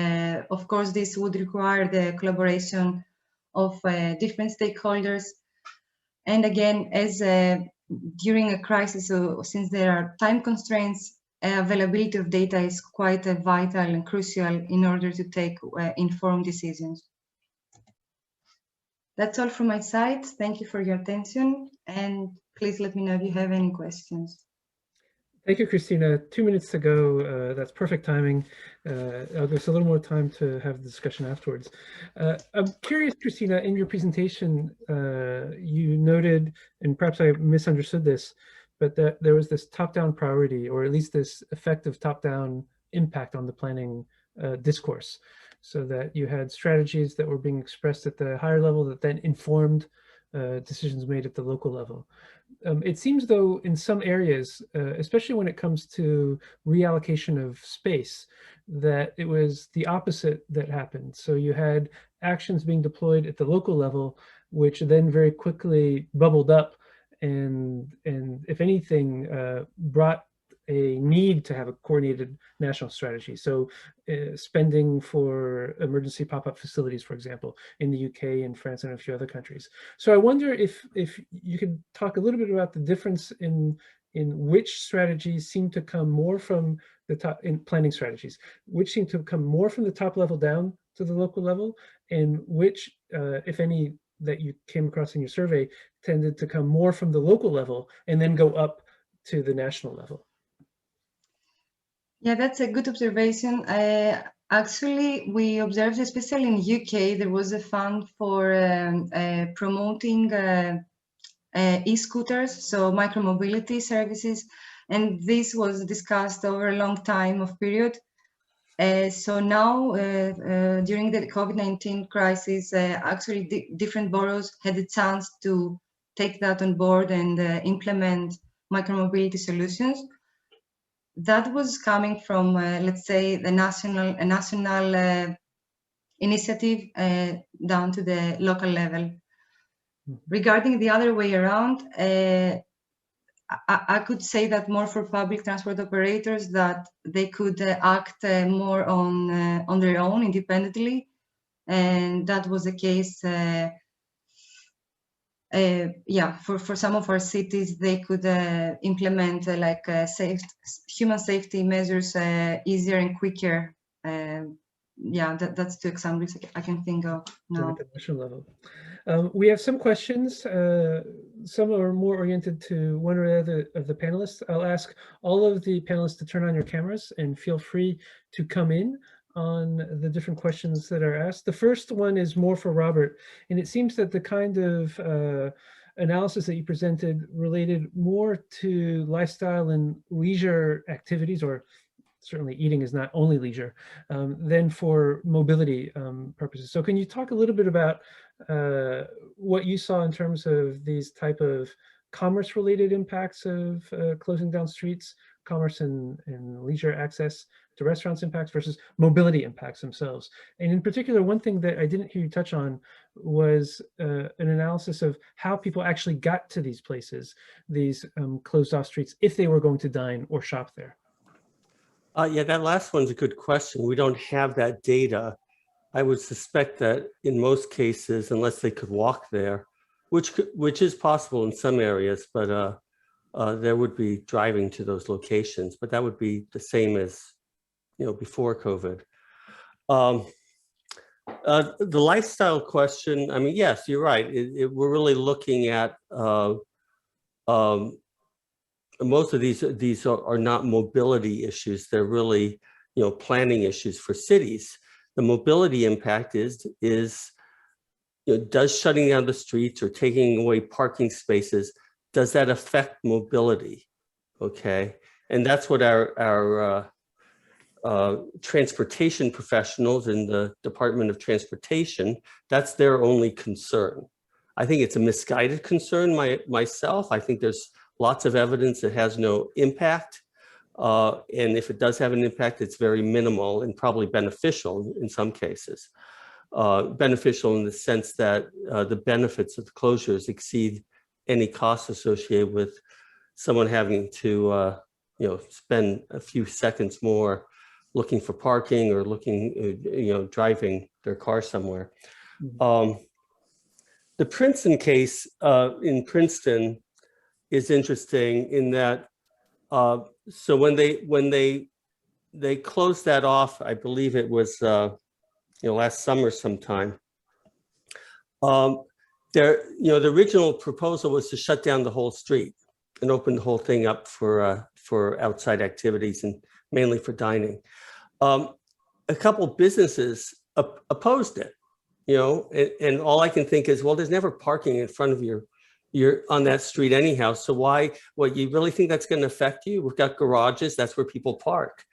of course, this would require the collaboration of different stakeholders. And again, as during a crisis, so since there are time constraints, availability of data is quite vital and crucial in order to take informed decisions. That's all from my side. Thank you for your attention. And please let me know if you have any questions. Thank you, Christina. 2 minutes to go. That's perfect timing. There's a little more time to have the discussion afterwards. I'm curious, Christina, in your presentation, you noted, and perhaps I misunderstood this, but that there was this top-down priority, or at least this effective top-down impact on the planning discourse, so that you had strategies that were being expressed at the higher level that then informed decisions made at the local level. It seems though in some areas, especially when it comes to reallocation of space, that it was the opposite that happened. So you had actions being deployed at the local level, which then very quickly bubbled up and if anything, brought a need to have a coordinated national strategy. So spending for emergency pop-up facilities, for example, in the UK and France and a few other countries. So I wonder if you could talk a little bit about the difference in which strategies seem to come more from the top, in planning strategies, which seem to come more from the top level down to the local level, and which, if any, that you came across in your survey tended to come more from the local level and then go up to the national level. Yeah, that's a good observation. Actually, we observed, especially in UK, there was a fund for promoting e-scooters, so micromobility services, and this was discussed over a long time of period. So now, during the COVID-19 crisis, actually different boroughs had the chance to take that on board and implement micromobility solutions. That was coming from, let's say, the national initiative down to the local level. Regarding the other way around, I could say that more for public transport operators, that they could act more on their own independently, and that was the case. Yeah, for some of our cities, they could implement human safety measures easier and quicker yeah, that's two examples I can think of now. At the national level. We have some questions. Some are more oriented to one or the other of the panelists. I'll ask all of the panelists to turn on your cameras and feel free to come in on the different questions that are asked. The first one is more for Robert, and it seems that the kind of analysis that you presented related more to lifestyle and leisure activities, or certainly eating is not only leisure, than for mobility purposes. So can you talk a little bit about what you saw in terms of these type of commerce-related impacts of closing down streets, commerce and leisure access to restaurants impacts versus mobility impacts themselves? And in particular, one thing that I didn't hear you touch on was an analysis of how people actually got to these places, these closed off streets, if they were going to dine or shop there. Yeah, that last one's a good question. We don't have that data. I would suspect that in most cases, unless they could walk there, which is possible in some areas, but there would be driving to those locations, but that would be the same as, you know, before COVID. The lifestyle question, I mean, yes, you're right. We're really looking at most of these are not mobility issues. They're really, you know, planning issues for cities. The mobility impact is you know, does shutting down the streets or taking away parking spaces, does that affect mobility? Okay, and that's what our transportation professionals in the Department of Transportation, that's their only concern. I think it's a misguided concern myself. I think there's lots of evidence that has no impact. And if it does have an impact, it's very minimal and probably beneficial in some cases. Beneficial in the sense that the benefits of the closures exceed any costs associated with someone having to you know, spend a few seconds more looking for parking or looking, you know, driving their car somewhere. The Princeton case in Princeton is interesting in that, so when they closed that off, I believe it was you know, last summer sometime. There, you know, the original proposal was to shut down the whole street and open the whole thing up for outside activities and mainly for dining. A couple businesses opposed it, you know, and all I can think is, well, there's never parking in front of you're on that street anyhow. So why, what, you really think that's going to affect you? We've got garages, that's where people park.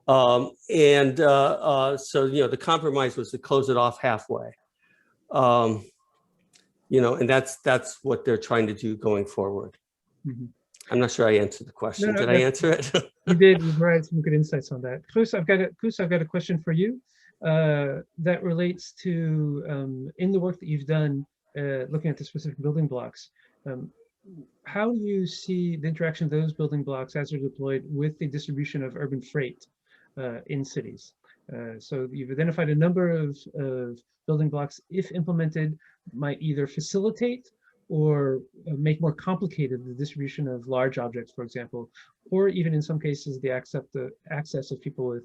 So, you know, the compromise was to close it off halfway. You know, and that's what they're trying to do going forward. Mm-hmm. I'm not sure I answered the question. No, did I answer it? You did. You provided some good insights on that. Koos, I've got a question for you that relates to in the work that you've done looking at the specific building blocks. How do you see the interaction of those building blocks as they're deployed with the distribution of urban freight in cities? So you've identified a number of building blocks, if implemented, might either facilitate or make more complicated the distribution of large objects, for example, or even in some cases the access of people with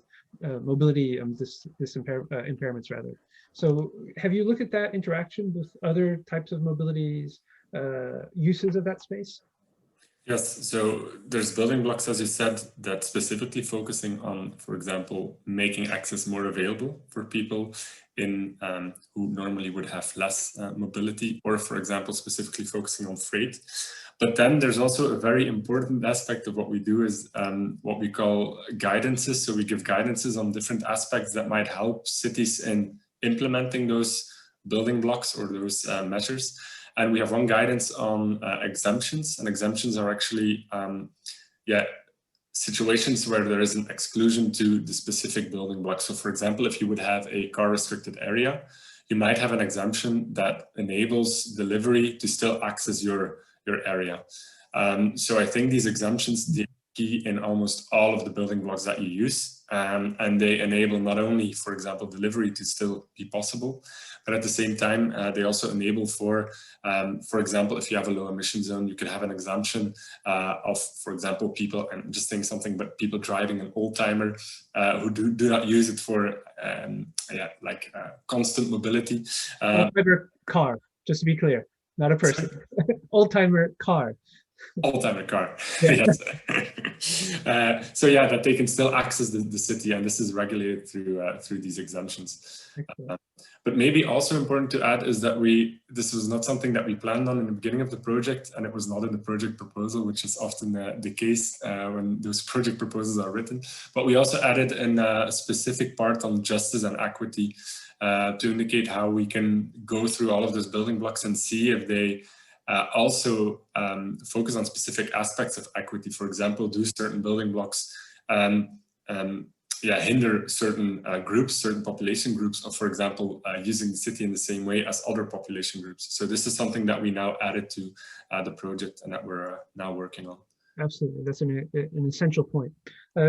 mobility impairments rather. So have you looked at that interaction with other types of mobilities, uses of that space? Yes, so there's building blocks, as you said, that specifically focusing on, for example, making access more available for people in who normally would have less mobility, or for example, specifically focusing on freight. But then there's also a very important aspect of what we do is what we call guidances. So we give guidances on different aspects that might help cities in implementing those building blocks or those measures. And we have one guidance on exemptions, and exemptions are actually, situations where there is an exclusion to the specific building block. So for example, if you would have a car restricted area, you might have an exemption that enables delivery to still access your area. So I think these exemptions, key in almost all of the building blocks that you use. And they enable not only, for example, delivery to still be possible, but at the same time, they also enable for example, if you have a low emission zone, you could have an exemption of, for example, people, and just saying something, but people driving an old timer who do not use it for constant mobility. Old-timer car, just to be clear, not a person. Old-timer car. Old-timer car, Yeah. yes. So yeah, that they can still access the city, and this is regulated through these exemptions. But maybe also important to add is that this was not something that we planned on in the beginning of the project, and it was not in the project proposal, which is often the case when those project proposals are written. But we also added in a specific part on justice and equity to indicate how we can go through all of those building blocks and see if they also focus on specific aspects of equity. For example, do certain building blocks hinder certain groups, certain population groups, of, for example, using the city in the same way as other population groups. So this is something that we now added to the project and that we're now working on. Absolutely, that's an essential point.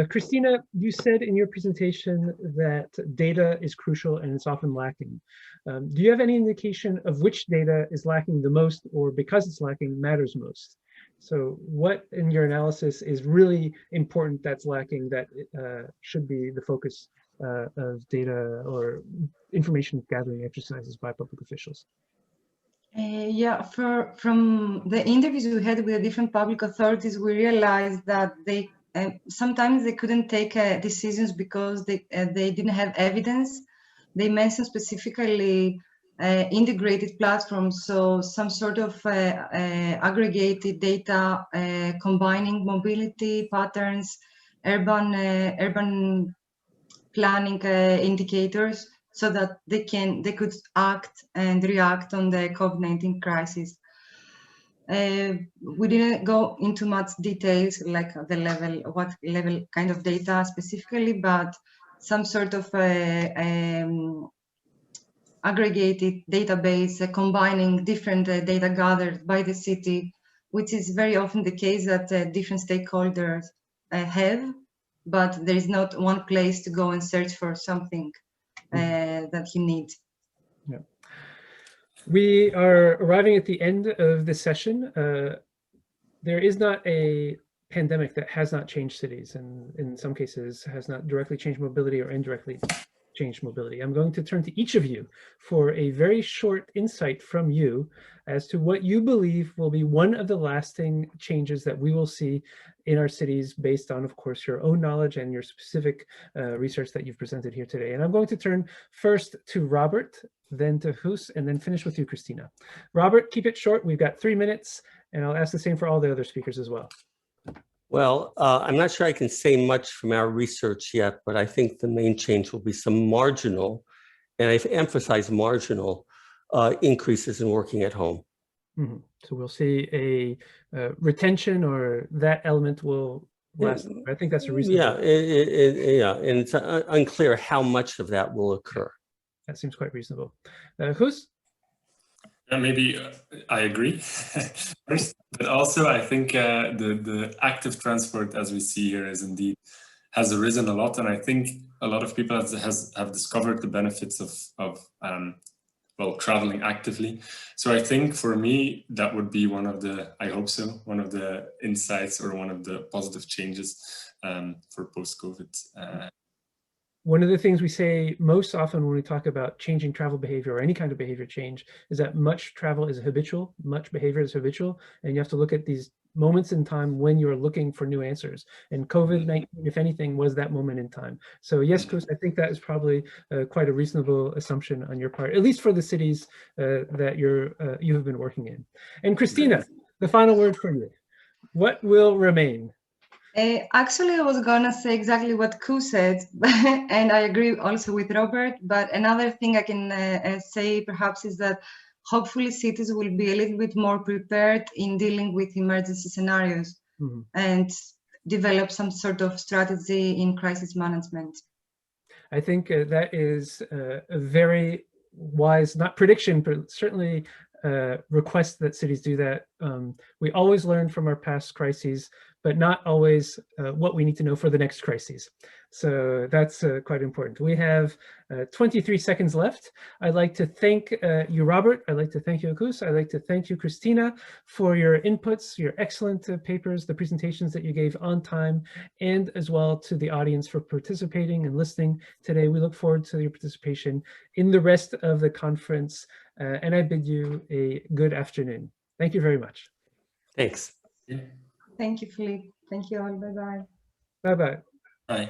Christina, you said in your presentation that data is crucial and it's often lacking. Do you have any indication of which data is lacking the most, or because it's lacking matters most? So what in your analysis is really important that's lacking that should be the focus of data or information gathering exercises by public officials? From the interviews we had with the different public authorities, we realized that they sometimes they couldn't take decisions because they didn't have evidence. They mentioned specifically integrated platforms, so some sort of aggregated data combining mobility patterns, urban planning indicators, so that they could act and react on the COVID-19 crisis. We didn't go into much details, like what level kind of data specifically, but some sort of aggregated database combining different data gathered by the city, which is very often the case that different stakeholders have, but there is not one place to go and search for something that you need. Yeah. We are arriving at the end of this session. There is not a pandemic that has not changed cities, and in some cases has not directly changed mobility or indirectly changed mobility. I'm going to turn to each of you for a very short insight from you as to what you believe will be one of the lasting changes that we will see in our cities based on, of course, your own knowledge and your specific research that you've presented here today. And I'm going to turn first to Robert, then to Koos, and then finish with you, Christina. Robert, keep it short. We've got 3 minutes, and I'll ask the same for all the other speakers as well. Well, I'm not sure I can say much from our research yet, but I think the main change will be some marginal, and I've emphasized marginal, increases in working at home. Mm-hmm. So we'll see a retention, or that element will last. I think that's a reason. Yeah, and it's unclear how much of that will occur. That seems quite reasonable. Koos? Maybe I agree first, but also I think the active transport, as we see here, has arisen a lot, and I think a lot of people have discovered the benefits of traveling actively. So I think for me that would be one of the insights or one of the positive changes for post-COVID. One of the things we say most often when we talk about changing travel behavior or any kind of behavior change is that much travel is habitual, much behavior is habitual, and you have to look at these moments in time when you're looking for new answers. And COVID-19, if anything, was that moment in time. So yes, Koos, I think that is probably quite a reasonable assumption on your part, at least for the cities that you have been working in. And Christina, the final word from you. What will remain? Actually, I was gonna say exactly what Koos said, and I agree also with Robert. But another thing I can say perhaps is that hopefully cities will be a little bit more prepared in dealing with emergency scenarios and develop some sort of strategy in crisis management. I think that is a very wise, not prediction, but certainly request that cities do that. We always learn from our past crises, but not always what we need to know for the next crises. So that's quite important. We have 23 seconds left. I'd like to thank you, Robert. I'd like to thank you, Koos. I'd like to thank you, Christina, for your inputs, your excellent papers, the presentations that you gave on time, and as well to the audience for participating and listening today. We look forward to your participation in the rest of the conference, and I bid you a good afternoon. Thank you very much. Thanks. Yeah. Thank you, Philippe. Thank you all. Bye-bye. Bye-bye. Bye.